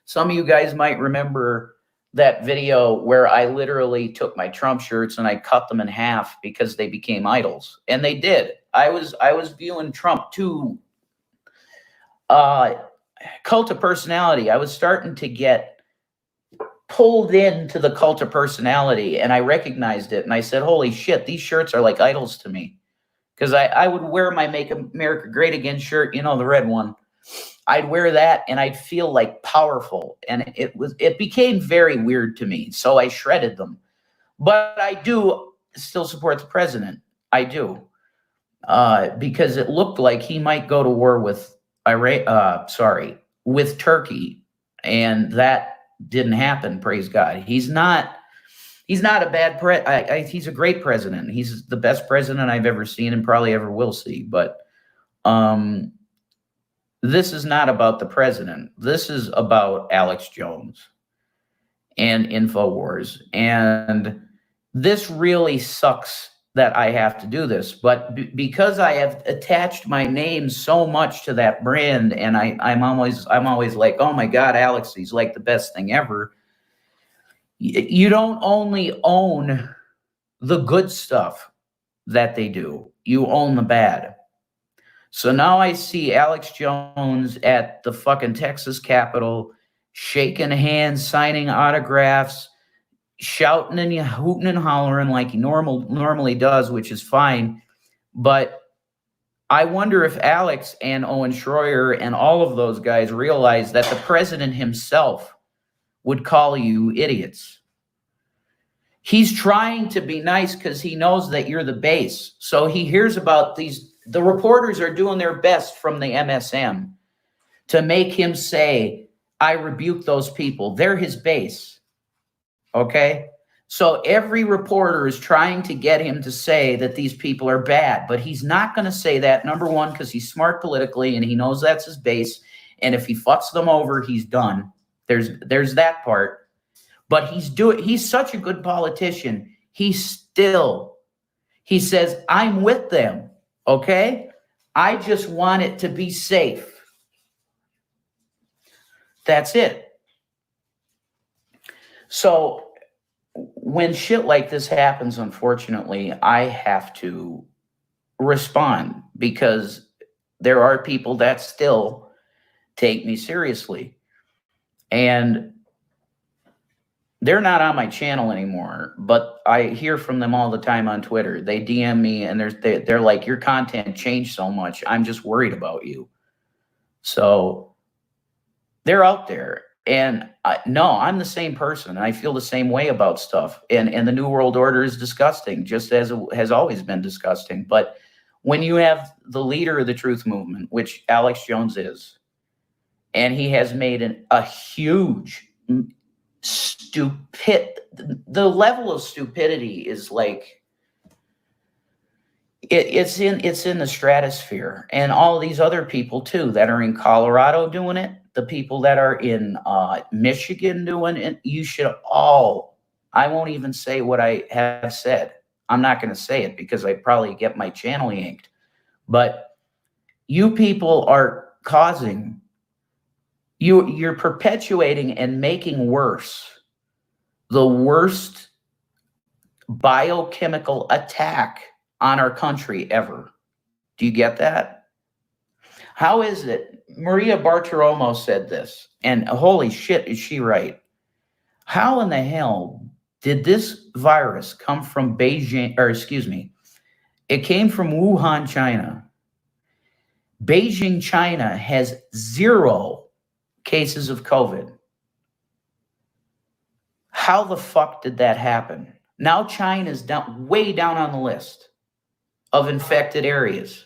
Some of you guys might remember that video where I literally took my Trump shirts and I cut them in half because they became idols. And they did. I was viewing Trump too. Cult of personality. I was starting to get pulled into the cult of personality, and I recognized it, and I said, holy shit, these shirts are like idols to me. Because I would wear my Make America Great Again shirt, you know, the red one. I'd wear that, and I'd feel like powerful, and it became very weird to me, so I shredded them. But I do still support the president. I do. because it looked like he might go to war with with Turkey, and that didn't happen. Praise God. He's not a bad he's a great president. He's the best president I've ever seen and probably ever will see. But this is not about the president. This is about Alex Jones and InfoWars. And this really sucks that I have to do this, but because I have attached my name so much to that brand, and I'm always like, oh my God, Alex, he's like the best thing ever. You don't only own the good stuff that they do, you own the bad. So now I see Alex Jones at the fucking Texas Capitol, shaking hands, signing autographs, shouting and hooting and hollering like he normally does, which is fine. But I wonder if Alex and Owen Schroyer and all of those guys realize that the president himself would call you idiots. He's trying to be nice because he knows that you're the base. So he hears about the reporters are doing their best from the MSM to make him say, I rebuke those people. They're his base. Okay? So every reporter is trying to get him to say that these people are bad, but he's not going to say that, number one, because he's smart politically and he knows that's his base. And if he fucks them over, he's done. There's that part. But he's such a good politician. He says, I'm with them. Okay? I just want it to be safe. That's it. So when shit like this happens, unfortunately, I have to respond because there are people that still take me seriously. And they're not on my channel anymore, but I hear from them all the time on Twitter. They DM me and they're like, your content changed so much. I'm just worried about you. So they're out there. And no, I'm the same person. I feel the same way about stuff. And the New World Order is disgusting, just as it has always been disgusting. But when you have the leader of the truth movement, which Alex Jones is, and he has made a huge the level of stupidity is like, it's in the stratosphere. And all of these other people too that are in Colorado doing it, the people that are in Michigan doing it, you should all, I won't even say what I have said. I'm not going to say it because I probably get my channel yanked. But you people are causing, you're perpetuating and making worse the worst biochemical attack on our country ever. Do you get that? How is it? Maria Bartiromo said this, and holy shit, is she right? How in the hell did this virus come from Beijing, or excuse me, it came from Wuhan, China. Beijing, China has 0 cases of COVID. How the fuck did that happen? Now China's way down on the list of infected areas.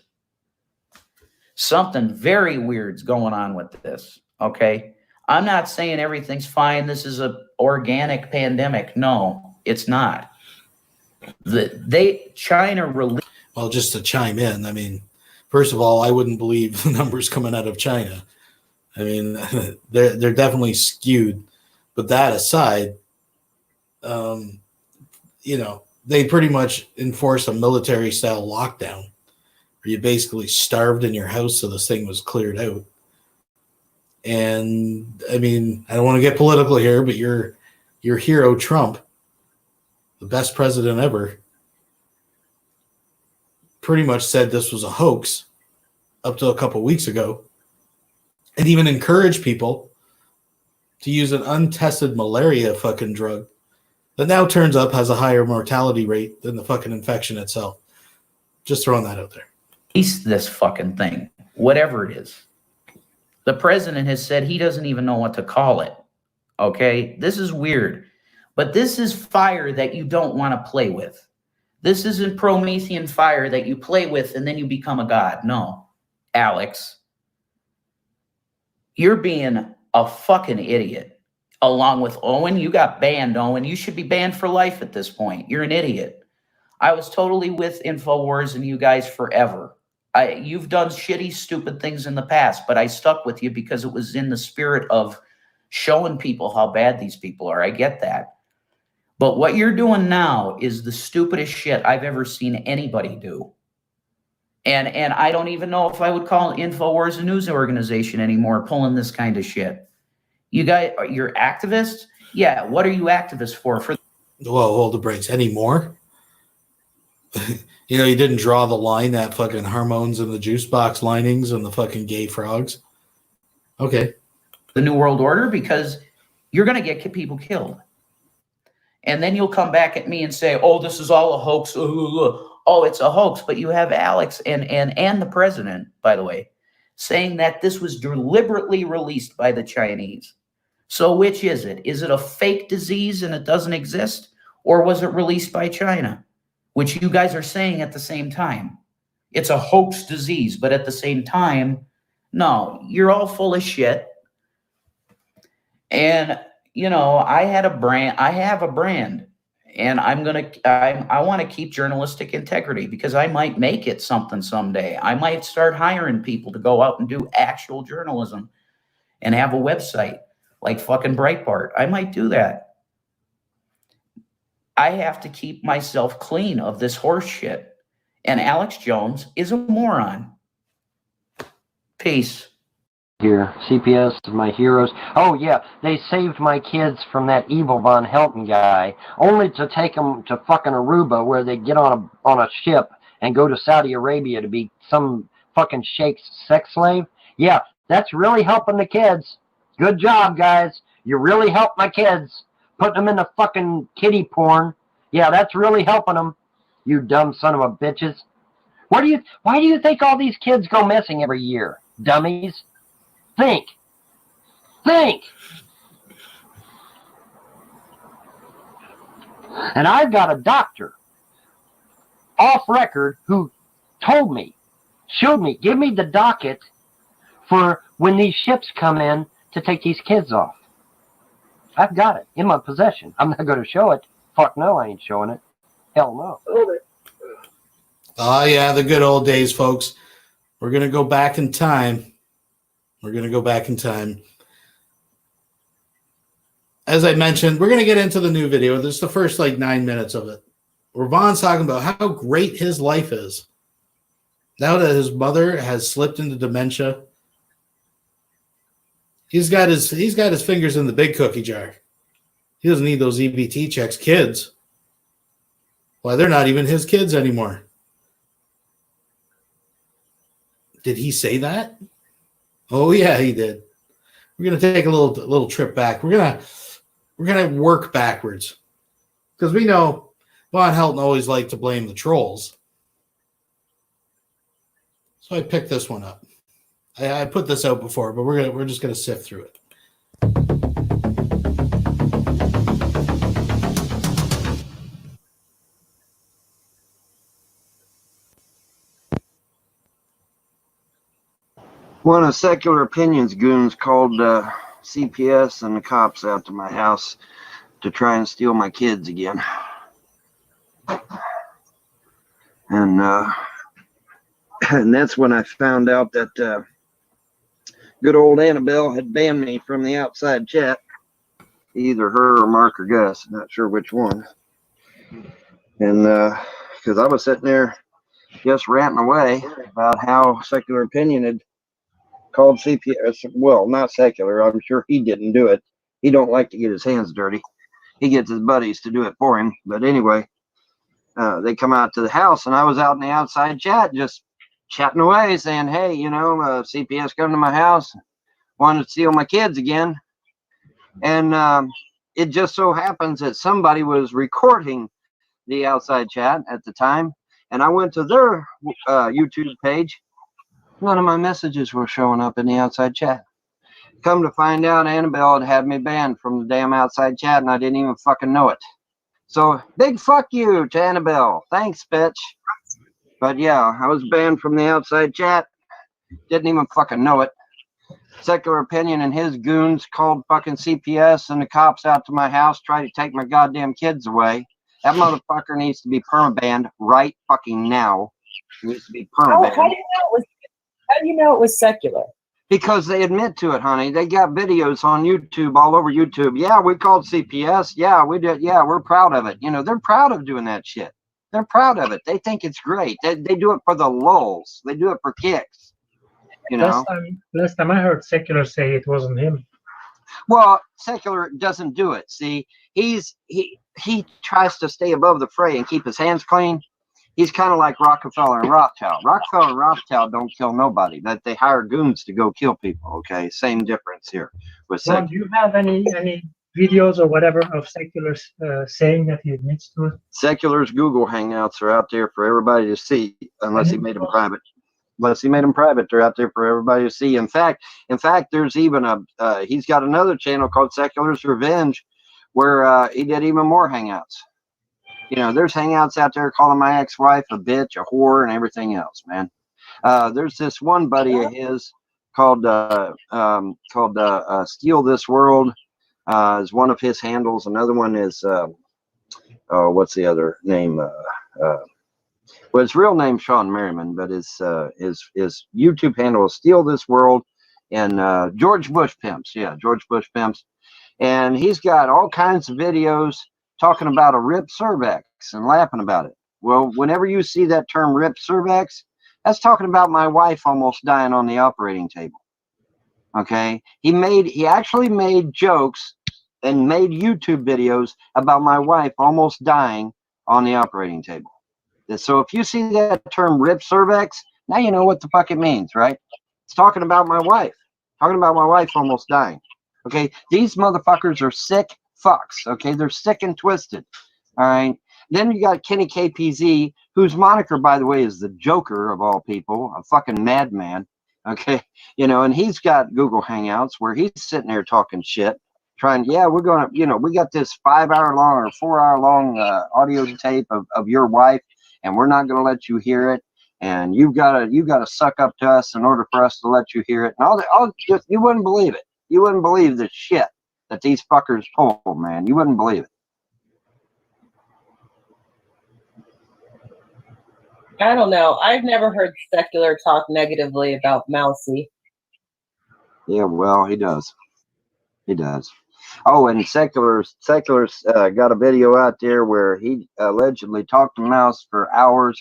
Something very weird's going on with this, okay? I'm not saying everything's fine. This is an organic pandemic. No, it's not. China released. Well, just to chime in, I mean, first of all, I wouldn't believe the numbers coming out of China. I mean, they're definitely skewed. But that aside, you know, they pretty much enforced a military-style lockdown where you basically starved in your house so this thing was cleared out. And, I mean, I don't want to get political here, but your hero, Trump, the best president ever, pretty much said this was a hoax up to a couple weeks ago and even encouraged people to use an untested malaria fucking drug that now turns up has a higher mortality rate than the fucking infection itself. Just throwing that out there. This fucking thing, whatever it is. The president has said he doesn't even know what to call it. Okay? This is weird. But this is fire that you don't want to play with. This isn't Promethean fire that you play with and then you become a god. No, Alex. You're being a fucking idiot. Along with Owen, you got banned, Owen. You should be banned for life at this point. You're an idiot. I was totally with InfoWars and you guys forever. You've done shitty, stupid things in the past, but I stuck with you because it was in the spirit of showing people how bad these people are. I get that. But what you're doing now is the stupidest shit I've ever seen anybody do. And I don't even know if I would call InfoWars a news organization anymore, pulling this kind of shit. You guys, you're activists? Yeah, what are you activists for? Whoa, hold the brakes. Any more? You know, you didn't draw the line at fucking hormones and the juice box linings and the fucking gay frogs. Okay. The New World Order, because you're going to get people killed. And then you'll come back at me and say, oh, this is all a hoax. Oh, it's a hoax. But you have Alex and the president, by the way, saying that this was deliberately released by the Chinese. So which is it? Is it a fake disease and it doesn't exist? Or was it released by China? Which you guys are saying at the same time. It's a hoax disease, but at the same time, no, you're all full of shit. And, you know, I have a brand, and I want to keep journalistic integrity because I might make it something someday. I might start hiring people to go out and do actual journalism and have a website like fucking Breitbart. I might do that. I have to keep myself clean of this horse shit. And Alex Jones is a moron. Peace. Here, CPS is my heroes. Oh yeah, they saved my kids from that evil Vaughn Helton guy, only to take them to fucking Aruba, where they get on a ship and go to Saudi Arabia to be some fucking sheikh's sex slave. Yeah, that's really helping the kids. Good job, guys. You really helped my kids. Putting them in the fucking kiddie porn. Yeah, that's really helping them. You dumb son of a bitches. Why do you think all these kids go missing every year? Dummies. Think. And I've got a doctor off record who told me, showed me, give me the docket for when these ships come in to take these kids off. I've got it in my possession. I'm not going to show it. Fuck no, I ain't showing it. Hell no. Oh, yeah, the good old days, folks. We're going to go back in time. As I mentioned, we're going to get into the new video. This is the first, 9 minutes of it, where Vaughn's talking about how great his life is. Now that his mother has slipped into dementia, he's got his fingers in the big cookie jar. He doesn't need those EBT checks. Kids, why, they're not even his kids anymore. Did he say that? Oh yeah, he did. We're gonna take a little trip back. We're gonna work backwards because we know Vaughn Helton always liked to blame the trolls. So I picked this one up. I put this out before, but we're just gonna sift through it. One of Secular Opinions goons called CPS and the cops out to my house to try and steal my kids again. And that's when I found out that good old Annabelle had banned me from the outside chat. Either her or Mark or Gus, not sure which one. And because I was sitting there just ranting away about how Secular Opinion had called CPS, well, not Secular, I'm sure he didn't do it. He don't like to get his hands dirty. He gets his buddies to do it for him. But anyway, they come out to the house, and I was out in the outside chat just chatting away saying, hey, you know, CPS come to my house, wanted to steal my kids again. And it just so happens that somebody was recording the outside chat at the time, and I went to their YouTube page. None of my messages were showing up in the outside chat. Come to find out, Annabelle had me banned from the damn outside chat, and I didn't even fucking know it. So big fuck you to Annabelle. Thanks, bitch. But yeah, I was banned from the outside chat. Didn't even fucking know it. Secular Opinion and his goons called fucking CPS and the cops out to my house, tried to take my goddamn kids away. That motherfucker needs to be permabanned right fucking now. He needs to be permabanned. How do you know it was secular? Because they admit to it, honey. They got videos on YouTube, all over YouTube. Yeah, we called CPS. Yeah, we did. Yeah, we're proud of it. You know, they're proud of doing that shit. They're proud of it. They think it's great. They do it for the lulz. They do it for kicks. You know? Last time I heard Secular say it wasn't him. Well, Secular doesn't do it. See, he tries to stay above the fray and keep his hands clean. He's kind of like Rockefeller and Rothschild. Rockefeller and Rothschild don't kill nobody. That they hire goons to go kill people. Okay, same difference here. With Ron, do you have any videos or whatever of Secular saying that he admits to it? Secular's Google Hangouts are out there for everybody to see, unless he made them private. Unless he made them private, they're out there for everybody to see. In fact, there's even he's got another channel called Secular's Revenge, where he did even more hangouts. You know, there's hangouts out there calling my ex-wife a bitch, a whore, and everything else, man. There's this one buddy of his called Steal This World, is one of his handles. Another one is what's the other name? Well, his real name Sean Merriman, but his YouTube handle is Steal This World, and George Bush Pimps. Yeah, George Bush Pimps, and he's got all kinds of videos talking about a ripped cervix and laughing about it. Well, whenever you see that term ripped cervix, that's talking about my wife almost dying on the operating table. Okay, he actually made jokes and made YouTube videos about my wife almost dying on the operating table. So if you see that term ripped cervix, now you know what the fuck it means, right? It's talking about my wife. Talking about my wife almost dying. Okay, these motherfuckers are sick fucks. Okay, they're sick and twisted. All right. Then you got Kenny KPZ, whose moniker, by the way, is the Joker of all people, a fucking madman. Okay, you know, and he's got Google Hangouts where he's sitting there talking shit, trying. Yeah, we're gonna, you know, we got this 5-hour-long or 4-hour-long audio tape of your wife, and we're not gonna let you hear it. And you gotta suck up to us in order for us to let you hear it. And you wouldn't believe it. You wouldn't believe the shit that these fuckers pull, man. You wouldn't believe it. I don't know. I've never heard Secular talk negatively about Mousy. Yeah, well, he does. He does. Oh, and Secular's got a video out there where he allegedly talked to Mouse for hours,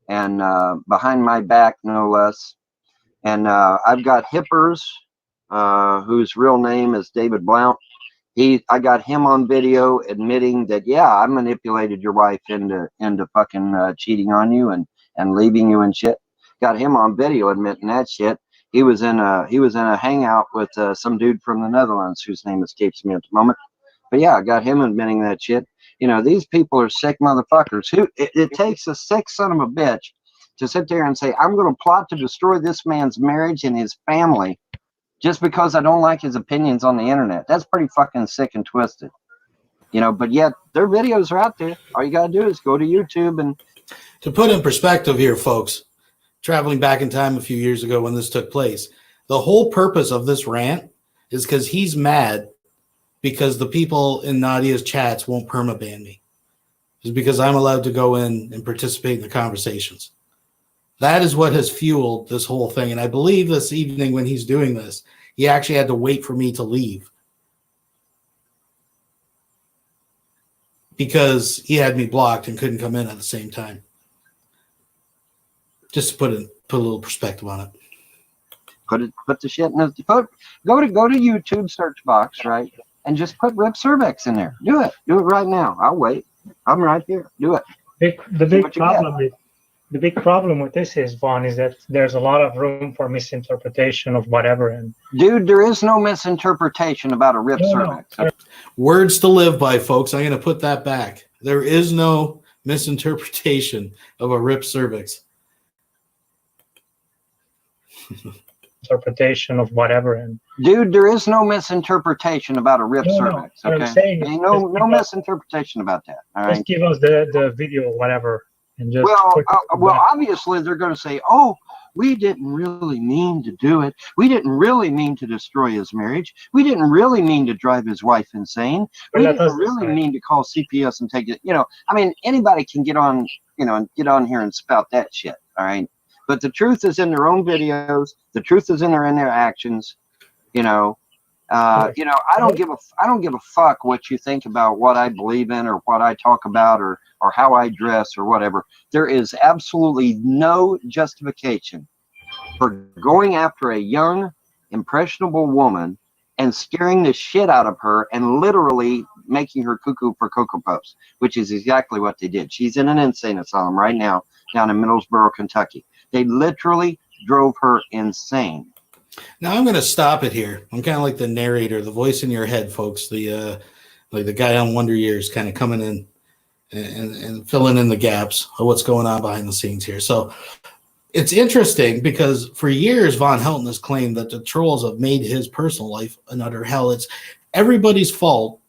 and behind my back, no less. And I've got Hippers, whose real name is David Blount. I got him on video admitting that, yeah, I manipulated your wife into fucking cheating on you and leaving you and shit. Got him on video admitting that shit. He was in a hangout with some dude from the Netherlands whose name escapes me at the moment. But yeah, I got him admitting that shit. You know, these people are sick motherfuckers. It takes a sick son of a bitch to sit there and say, I'm going to plot to destroy this man's marriage and his family just because I don't like his opinions on the internet. That's pretty fucking sick and twisted. You know, but yet their videos are out there. All you got to do is go to YouTube. And to put in perspective here, folks, traveling back in time a few years ago when this took place, the whole purpose of this rant is because he's mad because the people in Nadia's chats won't permaban me. It's because I'm allowed to go in and participate in the conversations. That is what has fueled this whole thing. And I believe this evening when he's doing this, he actually had to wait for me to leave because he had me blocked and couldn't come in at the same time. Just to put a little perspective on it. Put the shit in the go to YouTube search box, right? And just put rip cervix in there. Do it right now. I'll wait. I'm right here. Do it. The big problem with this is, Vaughn, is that there's a lot of room for misinterpretation of whatever. And dude, there is no misinterpretation about a rip cervix. No. Words to live by, folks. I'm going to put that back. There is no misinterpretation of a rip cervix. Interpretation of whatever, and Dude, there is no misinterpretation about a ripped No, cervix. what I'm Okay, saying is ain't no just give us, misinterpretation about that. All just right. give us the video or whatever, and just Well, put it well, back. obviously they're going to say, "Oh, we didn't really mean to do it. We didn't really mean to destroy his marriage. We didn't really mean to drive his wife insane. But We let didn't us really decide. mean to call CPS and take it." You know, I mean, anybody can get on, you know, and get on here and spout that shit. All right. But the truth is in their own videos. The truth is in their actions. You know. You know, I don't give a fuck what you think about what I believe in or what I talk about or how I dress or whatever. There is absolutely no justification for going after a young, impressionable woman and scaring the shit out of her and literally making her cuckoo for Cocoa Puffs, which is exactly what they did. She's in an insane asylum right now down in Middlesboro, Kentucky. They literally drove her insane. Now I'm going to stop it here. I'm kind of like the narrator, the voice in your head, folks. The like the guy on Wonder Years, kind of coming in and filling in the gaps of what's going on behind the scenes here. So it's interesting because for years Vaughn Helton has claimed that the trolls have made his personal life an utter hell. It's everybody's fault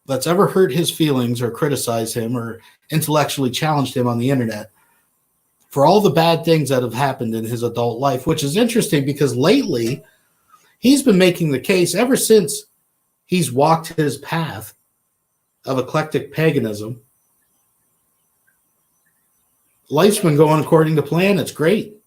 that's ever hurt his feelings or criticized him or intellectually challenged him on the internet for all the bad things that have happened in his adult life, which is interesting because lately he's been making the case ever since he's walked his path of eclectic paganism. Life's been going according to plan. It's great.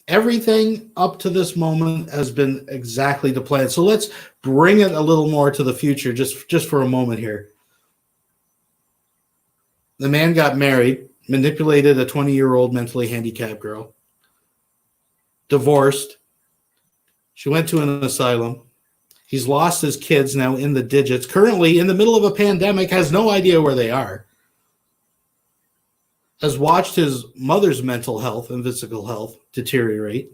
Everything up to this moment has been exactly to plan. So let's bring it a little more to the future just for a moment here. The man got married, manipulated a 20-year-old mentally handicapped girl, divorced. She went to an asylum. He's lost his kids now in the digits. Currently, in the middle of a pandemic, has no idea where they are. Has watched his mother's mental health and physical health deteriorate.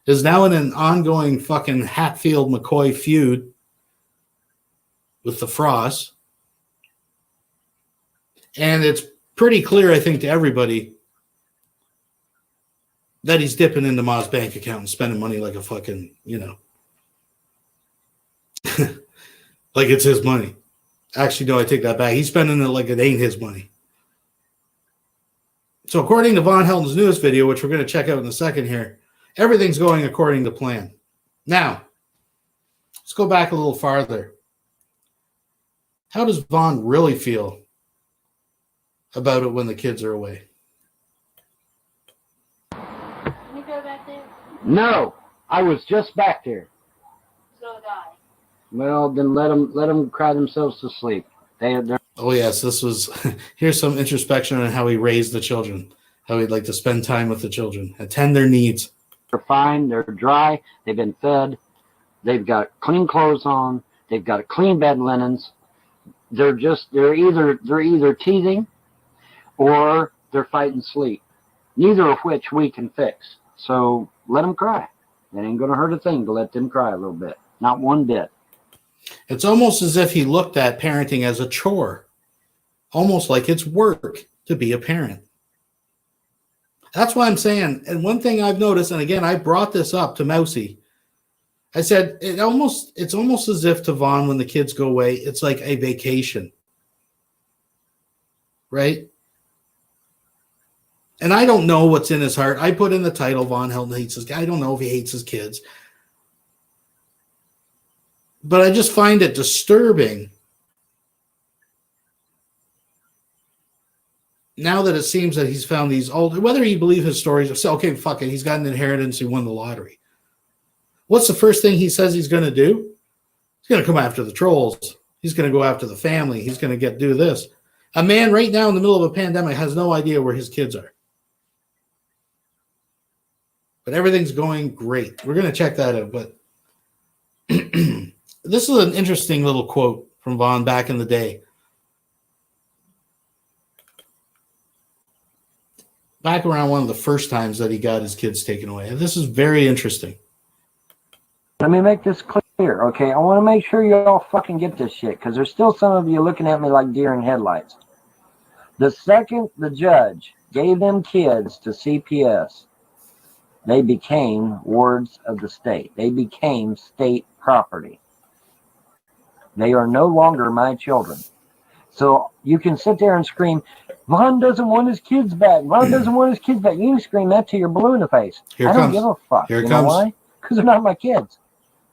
Is now in an ongoing fucking Hatfield-McCoy feud with the Frosts. And it's pretty clear, I think, to everybody that he's dipping into Ma's bank account and spending money like a fucking, you know, like it's his money. Actually, no, I take that back. He's spending it like it ain't his money. So according to Vaughn Helton's newest video, which we're going to check out in a second here, everything's going according to plan. Now, let's go back a little farther. How does Vaughn really feel about it when the kids are away? Can you go back there? No, I was just back there. So die. Well, then let them cry themselves to sleep. They're Oh, yes, this was, here's some introspection on how he raised the children, how he'd like to spend time with the children, attend their needs. fine. They're dry. They've been fed. They've got clean clothes on. They've got clean bed linens. They're either teething or they're fighting sleep. Neither of which we can fix. So let them cry. It ain't going to hurt a thing to let them cry a little bit. Not one bit. It's almost as if he looked at parenting as a chore, almost like it's work to be a parent. That's why I'm saying, and one thing I've noticed, and again, I brought this up to Mousy. I said, it's almost as if to Vaughn, when the kids go away, it's like a vacation. Right? And I don't know what's in his heart. I put in the title, Vaughn Helton hates his kids. I don't know if he hates his kids. But I just find it disturbing now that it seems that he's found these old, whether you believe his stories, so okay, fuck it, he's got an inheritance, he won the lottery. What's the first thing he says he's going to do? He's going to come after the trolls. He's going to go after the family. He's going to do this. A man right now in the middle of a pandemic has no idea where his kids are. But everything's going great. We're going to check that out. But this is an interesting little quote from Vaughn back in the day. Back around one of the first times that he got his kids taken away. And this is very interesting. Let me make this clear, okay? I want to make sure you all fucking get this shit, because there's still some of you looking at me like deer in headlights. The second the judge gave them kids to CPS, They became wards of the state. They became state property. They are no longer my children. So you can sit there and scream, Vaughn doesn't want his kids back. Vaughn doesn't want his kids back. You can scream that to your blue in the face. I don't give a fuck. Here it you comes. know why? Because they're not my kids.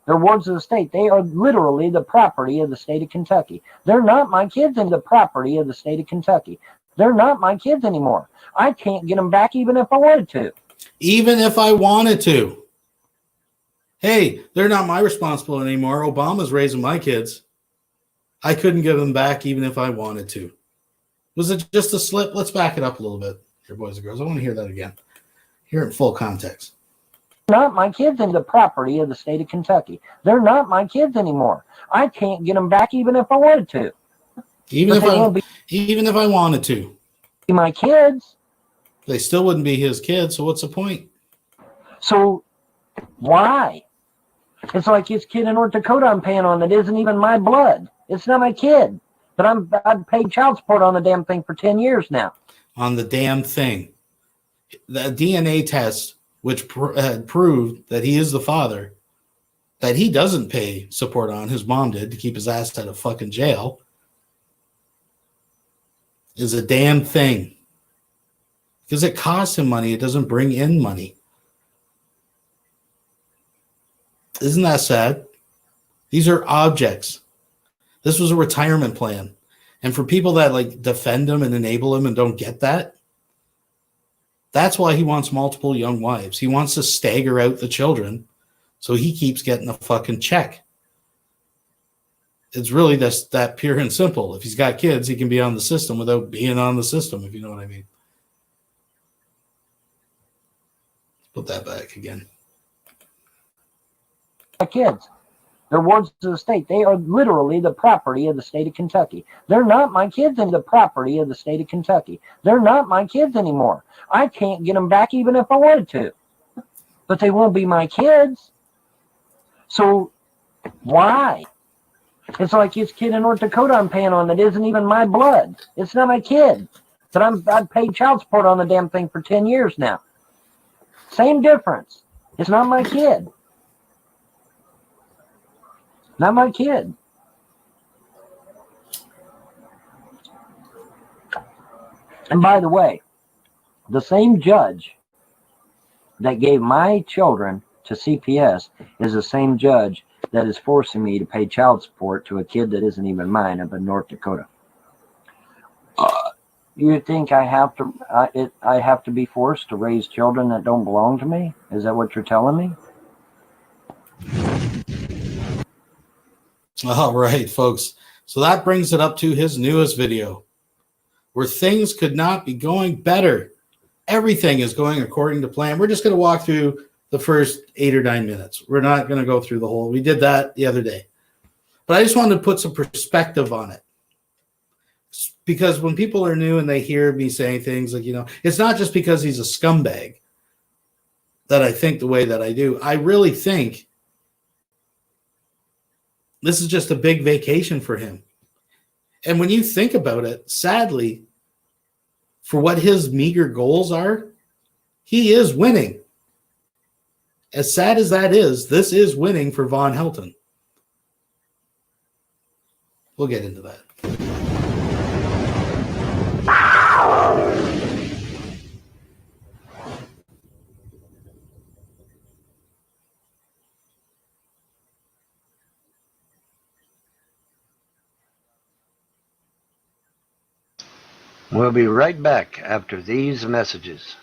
They're wards of the state. They are literally the property of the state of Kentucky. They're not my kids and the property of the state of Kentucky. They're not my kids anymore. I can't get them back even if I wanted to. Even if I wanted to. Hey, they're not my responsibility anymore. Obama's raising my kids. I couldn't give them back even if I wanted to. Was it just a slip? Let's back it up a little bit here, boys and girls. I want to hear that again. Hear it in full context. Not my kids and the property of the state of Kentucky. They're not my kids anymore. I can't get them back even if I wanted to. Even if I wanted to. Be my kids. They still wouldn't be his kids, so what's the point? So why? It's like his kid in North Dakota I'm paying on that isn't even my blood. It's not my kid. But I've paid child support on the damn thing for 10 years now. On the damn thing. The DNA test, which had proved that he is the father, that he doesn't pay support on, his mom did to keep his ass out of fucking jail, is a damn thing. Because it costs him money. It doesn't bring in money. Isn't that sad? These are objects. This was a retirement plan. And for people that like defend him and enable him and don't get that, that's why he wants multiple young wives. He wants to stagger out the children so he keeps getting a fucking check. It's really just that pure and simple. If he's got kids, he can be on the system without being on the system, if you know what I mean. Put that back again. My kids. They're wards of the state. They are literally the property of the state of Kentucky. They're not my kids and the property of the state of Kentucky. They're not my kids anymore. I can't get them back even if I wanted to. But they won't be my kids. So why? It's like his kid in North Dakota I'm paying on that isn't even my blood. It's not my kid. But I've paid child support on the damn thing for 10 years now. Same difference. It's not my kid. Not my kid. And by the way, the same judge that gave my children to CPS is the same judge that is forcing me to pay child support to a kid that isn't even mine up in North Dakota. You think I have to be forced to raise children that don't belong to me? Is that what you're telling me? All right, folks. So that brings it up to his newest video where things could not be going better. Everything is going according to plan. We're just going to walk through the first 8 or 9 minutes. We're not going to go through the whole. We did that the other day. But I just wanted to put some perspective on it. Because when people are new and they hear me saying things like, it's not just because he's a scumbag that I think the way that I do. I really think this is just a big vacation for him. And when you think about it, sadly, for what his meager goals are, he is winning. As sad as that is, this is winning for Vaughn Helton. We'll get into that. We'll be right back after these messages.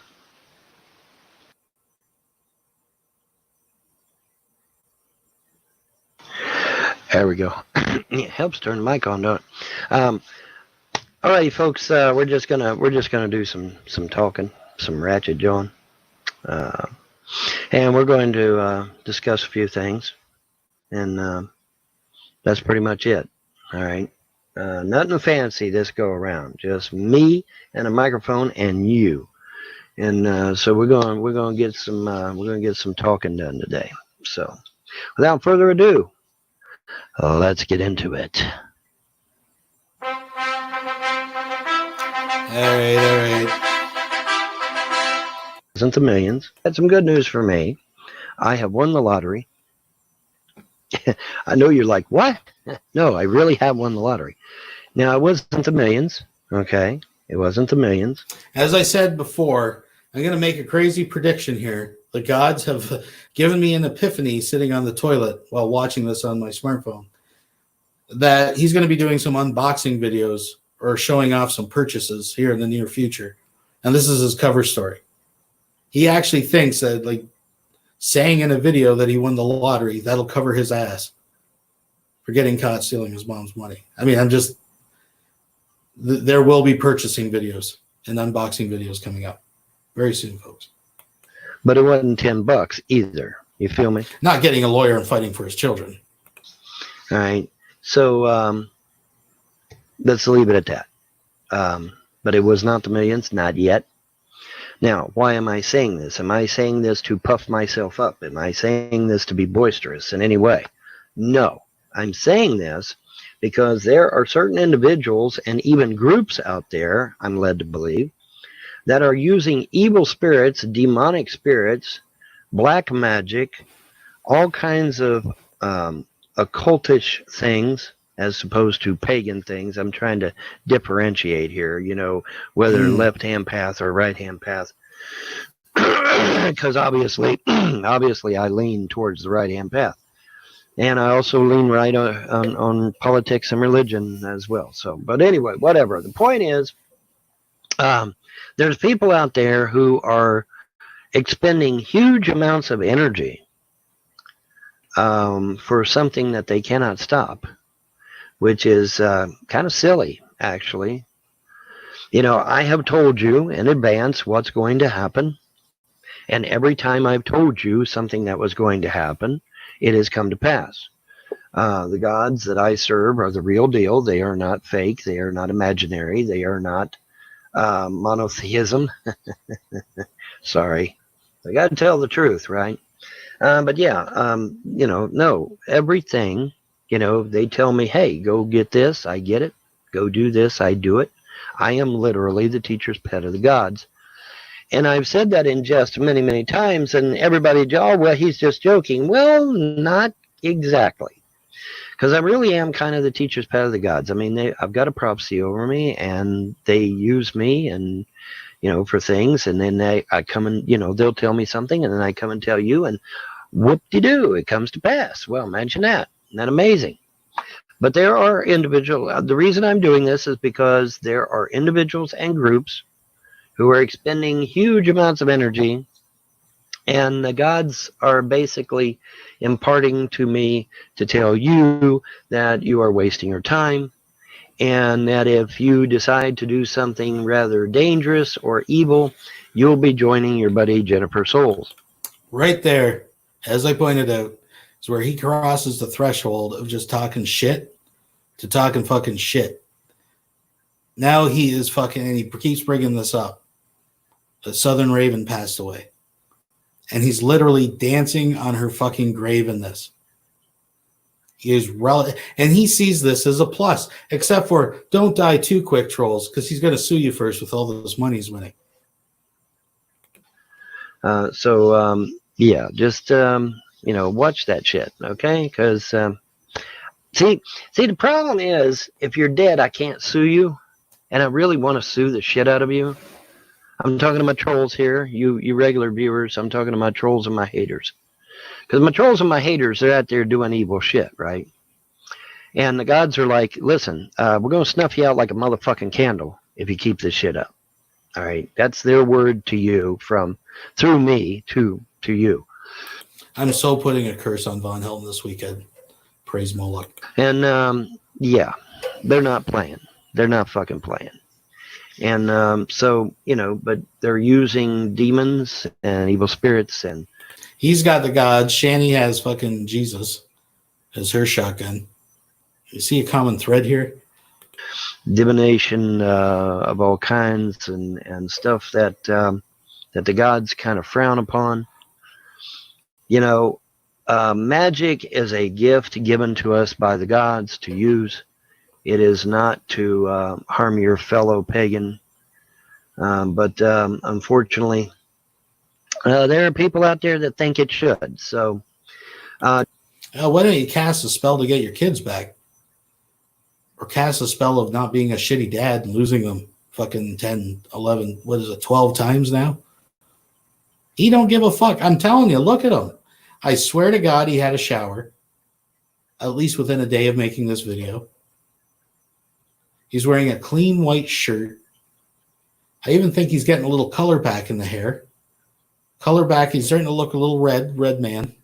There we go. It helps turn the mic on, don't it? All righty, folks. We're just gonna do some talking, some ratchet jawing, and we're going to discuss a few things, and that's pretty much it. All right. Nothing fancy this go around. Just me and a microphone and you. And so we're gonna get some talking done today. So without further ado, let's get into it. All right. wasn't the millions. Had some good news for me. I have won the lottery. I know you're like, what? No, I really have won the lottery. Now, it wasn't the millions, okay? It wasn't the millions. As I said before, I'm going to make a crazy prediction here. The gods have given me an epiphany sitting on the toilet while watching this on my smartphone, that he's going to be doing some unboxing videos or showing off some purchases here in the near future. And this is his cover story. He actually thinks that, like, saying in a video that he won the lottery, that'll cover his ass for getting caught stealing his mom's money. I mean, there will be purchasing videos and unboxing videos coming up very soon, folks. But it wasn't $10 either. You feel me? Not getting a lawyer and fighting for his children. All right. So let's leave it at that. But it was not the millions, not yet. Now, why am I saying this? Am I saying this to puff myself up? Am I saying this to be boisterous in any way? No. I'm saying this because there are certain individuals and even groups out there, I'm led to believe, that are using evil spirits, demonic spirits, black magic, all kinds of occultish things as opposed to pagan things. I'm trying to differentiate here, you know, whether left-hand path or right-hand path, because obviously I lean towards the right-hand path. And I also lean right on politics and religion as well. So, but anyway, whatever. The point is, there's people out there who are expending huge amounts of energy for something that they cannot stop, which is kind of silly, actually. You know, I have told you in advance what's going to happen. And every time I've told you something that was going to happen, it has come to pass. The gods that I serve are the real deal. They are not fake. They are not imaginary. They are not monotheism. Sorry. I got to tell the truth, right? But yeah, you know, no, everything, you know, they tell me, hey, go get this, I get it. Go do this, I do it. I am literally the teacher's pet of the gods. And I've said that in jest many, many times, and everybody, oh, well, he's just joking. Well, not exactly. Because I really am kind of the teacher's pet of the gods. I mean, I've got a prophecy over me, and they use me and, you know, for things. And then I come and, you know, they'll tell me something, and then I come and tell you, and whoop-de-doo, it comes to pass. Well, imagine that. Isn't that amazing? But there are individuals, the reason I'm doing this is because there are individuals and groups who are expending huge amounts of energy, and the gods are basically imparting to me to tell you that you are wasting your time, and that if you decide to do something rather dangerous or evil, you'll be joining your buddy Jennifer Souls. Right there, as I pointed out, is where he crosses the threshold of just talking shit to talking fucking shit. Now he is fucking, and he keeps bringing this up. The Southern Raven passed away. And he's literally dancing on her fucking grave in this. He is and he sees this as a plus, except for don't die too quick, trolls, because he's going to sue you first with all this money he's winning. Yeah, just you know, watch that shit, okay? Because see, the problem is, if you're dead, I can't sue you, and I really want to sue the shit out of you. I'm talking to my trolls here, you regular viewers. I'm talking to my trolls and my haters, because my trolls and my haters, they're out there doing evil shit, right? And the gods are like, listen, we're gonna snuff you out like a motherfucking candle if you keep this shit up. All right, that's their word to you through me to you. I'm so putting a curse on Vaughn Helton this weekend. Praise Moloch. And yeah, they're not playing. They're not fucking playing. And so, you know, but they're using demons and evil spirits, and he's got the gods. Shani has fucking Jesus as her shotgun. You see a common thread here? Divination of all kinds and stuff that the gods kind of frown upon. You know, magic is a gift given to us by the gods to use. It is not to harm your fellow pagan. But unfortunately, There are people out there that think it should. So, why don't you cast a spell to get your kids back? Or cast a spell of not being a shitty dad and losing them fucking 10, 11, 12 times now? He don't give a fuck. I'm telling you, look at him. I swear to God, he had a shower, at least within a day of making this video. He's wearing a clean white shirt. I even think he's getting a little color back in the hair. Color back, he's starting to look a little red man.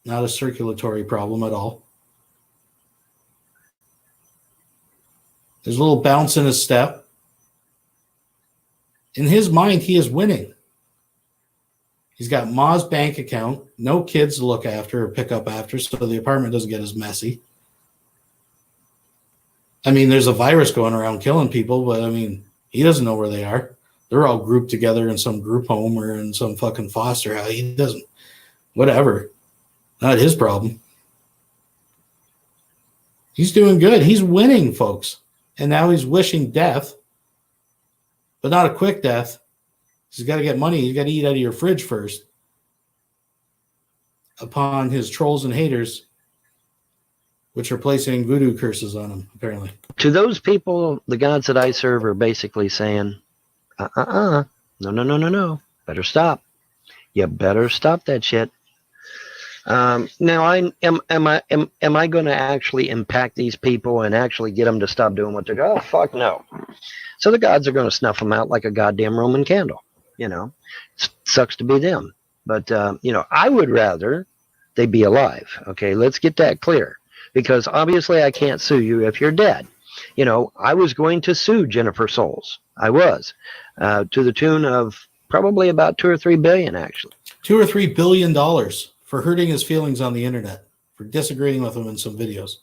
Not a circulatory problem at all. There's a little bounce in his step. In his mind, he is winning. He's got Ma's bank account, no kids to look after or pick up after, so the apartment doesn't get as messy. I mean, there's a virus going around killing people, but I mean, he doesn't know where they are. They're all grouped together in some group home or in some fucking foster house. He doesn't, whatever. Not his problem. He's doing good. He's winning, folks. And now he's wishing death, but not a quick death. He's got to get money. He's got to eat out of your fridge first. Upon his trolls and haters, which are placing voodoo curses on him, apparently. To those people, the gods that I serve are basically saying, no. Better stop. You better stop that shit. Now, am I going to actually impact these people and actually get them to stop doing what they're doing? Oh, fuck no. So the gods are going to snuff them out like a goddamn Roman candle. You know, sucks to be them. But, I would rather they be alive. Okay, let's get that clear. Because obviously I can't sue you if you're dead. You know, I was going to sue Jennifer Souls. I was. To the tune of probably about $2 or $3 billion, actually. $2 or $3 billion for hurting his feelings on the internet, for disagreeing with him in some videos.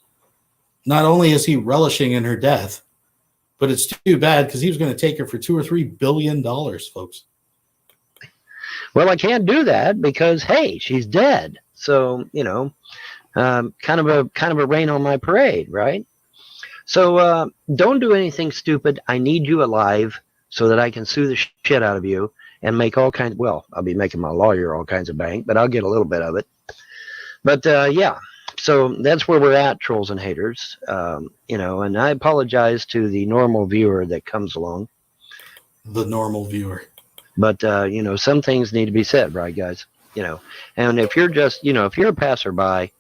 Not only is he relishing in her death, but it's too bad because he was going to take her for $2 or $3 billion, folks. Well, I can't do that because, hey, she's dead. So, kind of a rain on my parade, right? So don't do anything stupid. I need you alive so that I can sue the shit out of you and make all kinds. Well, I'll be making my lawyer all kinds of bank, but I'll get a little bit of it. But yeah, so that's where we're at, trolls and haters. And I apologize to the normal viewer that comes along. The normal viewer. But some things need to be said, right, guys? And if you're just, if you're a passerby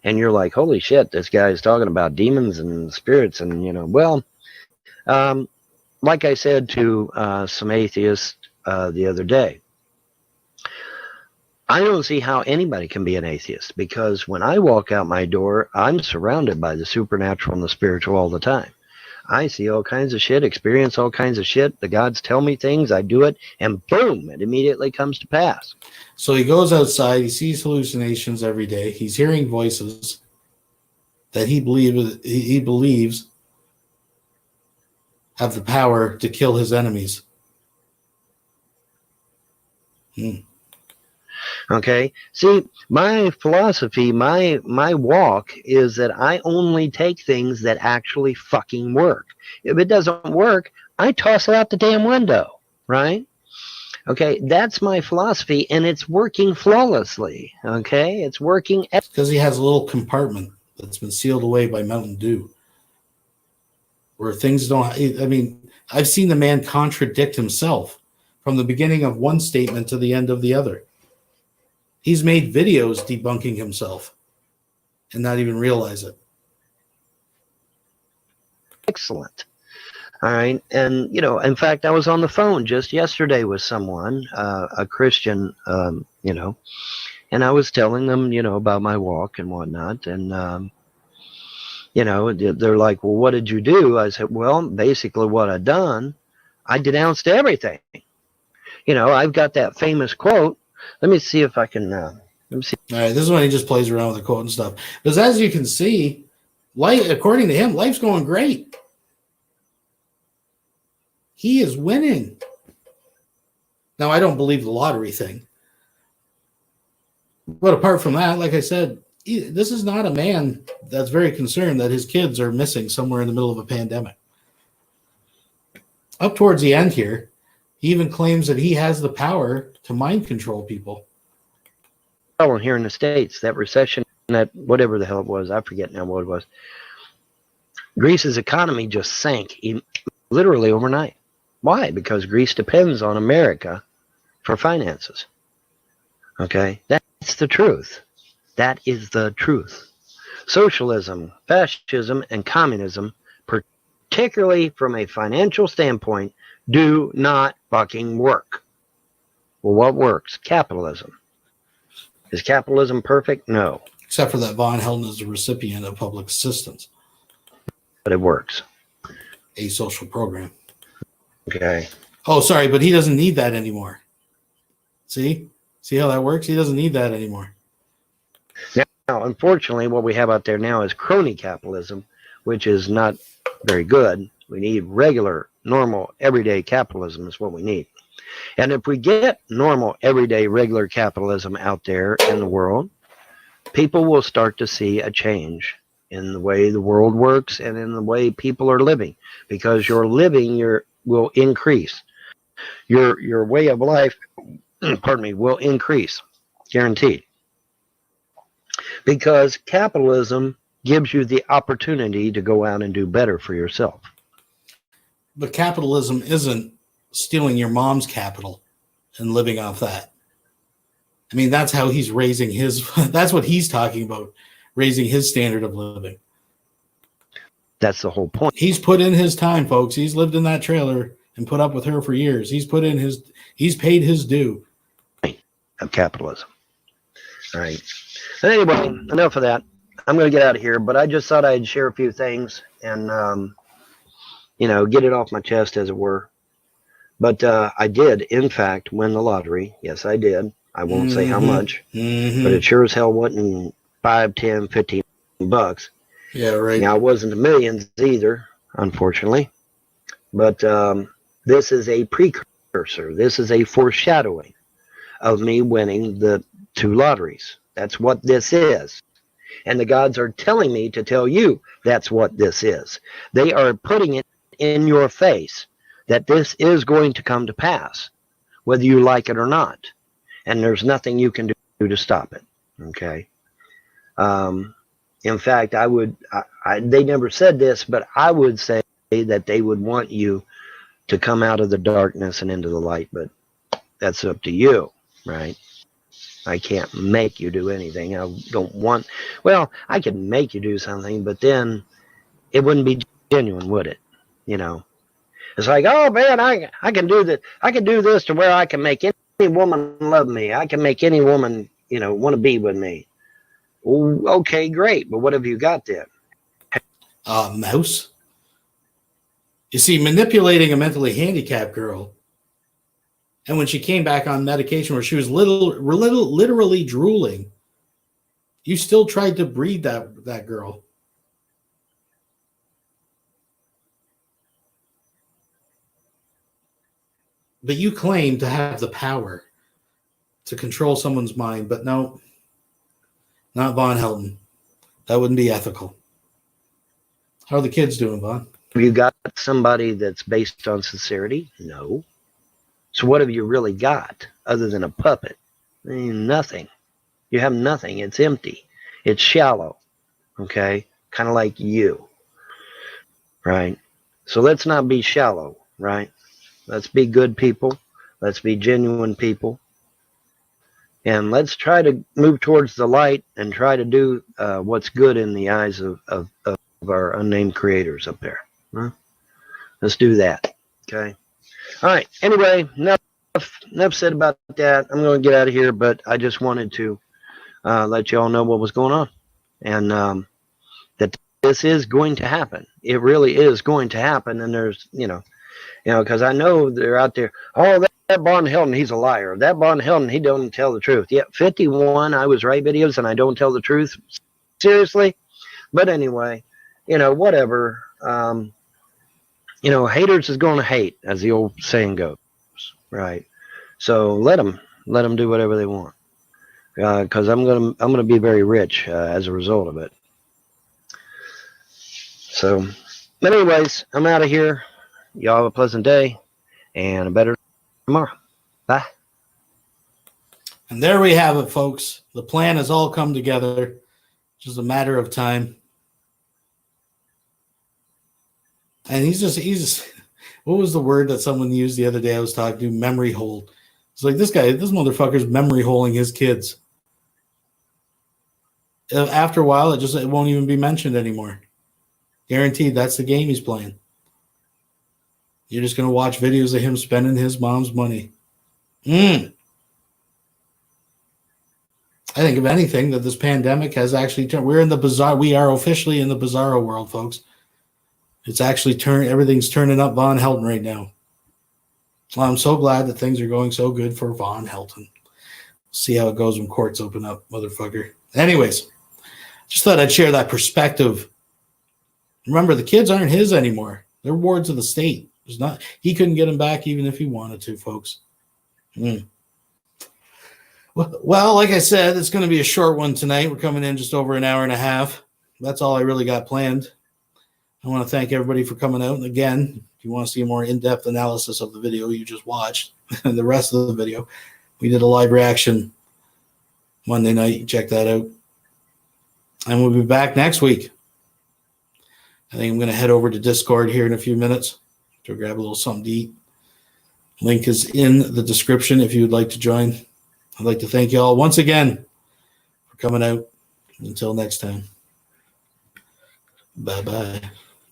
and you're like, holy shit, this guy is talking about demons and spirits and, like I said to some atheists the other day, I don't see how anybody can be an atheist because when I walk out my door, I'm surrounded by the supernatural and the spiritual all the time. I see all kinds of shit, experience all kinds of shit. The gods tell me things, I do it, and boom, it immediately comes to pass. So he goes outside, he sees hallucinations every day. He's hearing voices that he believes have the power to kill his enemies. Okay. See, my philosophy, my walk is that I only take things that actually fucking work. If it doesn't work, I toss it out the damn window, right? Okay, that's my philosophy, and it's working flawlessly. Okay, it's working. Because he has a little compartment that's been sealed away by Mountain Dew, where things don't. I mean, I've seen the man contradict himself from the beginning of one statement to the end of the other. He's made videos debunking himself and not even realize it. Excellent. All right. And, in fact, I was on the phone just yesterday with someone, a Christian, and I was telling them, about my walk and whatnot. And, they're like, well, what did you do? I said, well, basically what I've done, I denounced everything. I've got that famous quote. Let me see if I can. Let me see. All right, this is when he just plays around with the quote and stuff. Because as you can see, according to him, life's going great. He is winning. Now, I don't believe the lottery thing. But apart from that, like I said, this is not a man that's very concerned that his kids are missing somewhere in the middle of a pandemic. Up towards the end here, He even claims that he has the power to mind control people. Problem here in the States, that recession, that whatever the hell it was, I forget now what it was. Greece's economy just sank literally overnight. Why? Because Greece depends on America for finances. Okay? That's the truth. That is the truth. Socialism, fascism, and communism, particularly from a financial standpoint, do not fucking work. Well, what works? Capitalism. Is capitalism perfect? No. Except for that Vaughn Helton is a recipient of public assistance. But it works. A social program. Okay. Oh, sorry, but he doesn't need that anymore. See? See how that works? He doesn't need that anymore. Now, unfortunately, what we have out there now is crony capitalism, which is not very good. We need regular, normal, everyday capitalism is what we need. And if we get normal, everyday, regular capitalism out there in the world, people will start to see a change in the way the world works and in the way people are living, because your living will increase. Your way of life, pardon me, will increase, guaranteed. Because capitalism gives you the opportunity to go out and do better for yourself. But capitalism isn't stealing your mom's capital and living off that. I mean, that's how he's raising his, that's what he's talking about, raising his standard of living. That's the whole point. He's put in his time, folks. He's lived in that trailer and put up with her for years. He's paid his due. Of capitalism. All right. But anyway, enough of that. I'm going to get out of here, but I just thought I'd share a few things and, get it off my chest, as it were. But I did, in fact, win the lottery. Yes, I did. I won't say how much, but it sure as hell wasn't 5, 10, 15 bucks. Yeah, right. Now, it wasn't the millions either, unfortunately. But this is a precursor. This is a foreshadowing of me winning the 2 lotteries. That's what this is. And the gods are telling me to tell you that's what this is. They are putting it in your face that this is going to come to pass, whether you like it or not. And there's nothing you can do to stop it. Okay. In fact, they never said this, but I would say that they would want you to come out of the darkness and into the light, but that's up to you, right? I can't make you do anything. I don't want, I can make you do something, but then it wouldn't be genuine, would it? It's like, oh man, I can do that. I can do this to where I can make any woman love me. I can make any woman, want to be with me. Well, okay, great. But what have you got then? Mouse. You see, manipulating a mentally handicapped girl, and when she came back on medication where she was literally drooling, you still tried to breed that girl. But you claim to have the power to control someone's mind, but no, not Vaughn Helton. That wouldn't be ethical. How are the kids doing, Vaughn? Have you got somebody that's based on sincerity? No. So what have you really got other than a puppet? I mean, nothing. You have nothing. It's empty. It's shallow. Okay? Kind of like you. Right? So let's not be shallow, right? Let's be good people. Let's be genuine people. And let's try to move towards the light and try to do what's good in the eyes of our unnamed creators up there. Huh? Let's do that. Okay? All right. Anyway, enough said about that. I'm going to get out of here, but I just wanted to let you all know what was going on. And that this is going to happen. It really is going to happen. And there's, because I know they're out there, oh, that Vaughn Helton, he's a liar. That Vaughn Helton, he don't tell the truth. Yeah, 51 I was right videos and I don't tell the truth. Seriously? But anyway, whatever. Haters is going to hate, as the old saying goes, right? So let them do whatever they want, because I'm gonna be very rich as a result of it. So, but anyways, I'm out of here. Y'all have a pleasant day and a better tomorrow. Bye. And there we have it, folks. The plan has all come together. Just a matter of time. And he's just what was the word that someone used the other day I was talking to? Memory hole. It's like this motherfucker's memory holing his kids. After a while, it won't even be mentioned anymore. Guaranteed, that's the game he's playing. You're just going to watch videos of him spending his mom's money. I think, if anything, that this pandemic has actually turned. We're in the bizarre. We are officially in the bizarro world, folks. It's actually everything's turning up Vaughn Helton right now. Well, I'm so glad that things are going so good for Vaughn Helton. See how it goes when courts open up, motherfucker. Anyways, just thought I'd share that perspective. Remember, the kids aren't his anymore. They're wards of the state. He couldn't get them back even if he wanted to, folks. Well, like I said, it's going to be a short one tonight. We're coming in just over an hour and a half. That's all I really got planned. I want to thank everybody for coming out. And again, if you want to see a more in-depth analysis of the video you just watched and the rest of the video, we did a live reaction Monday night. Check that out. And we'll be back next week. I think I'm going to head over to Discord here in a few minutes to grab a little something to eat. Link is in the description if you would like to join. I'd like to thank you all once again for coming out. Until next time. Bye-bye.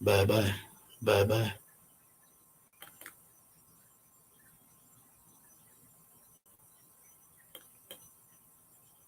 Bye-bye. Bye-bye.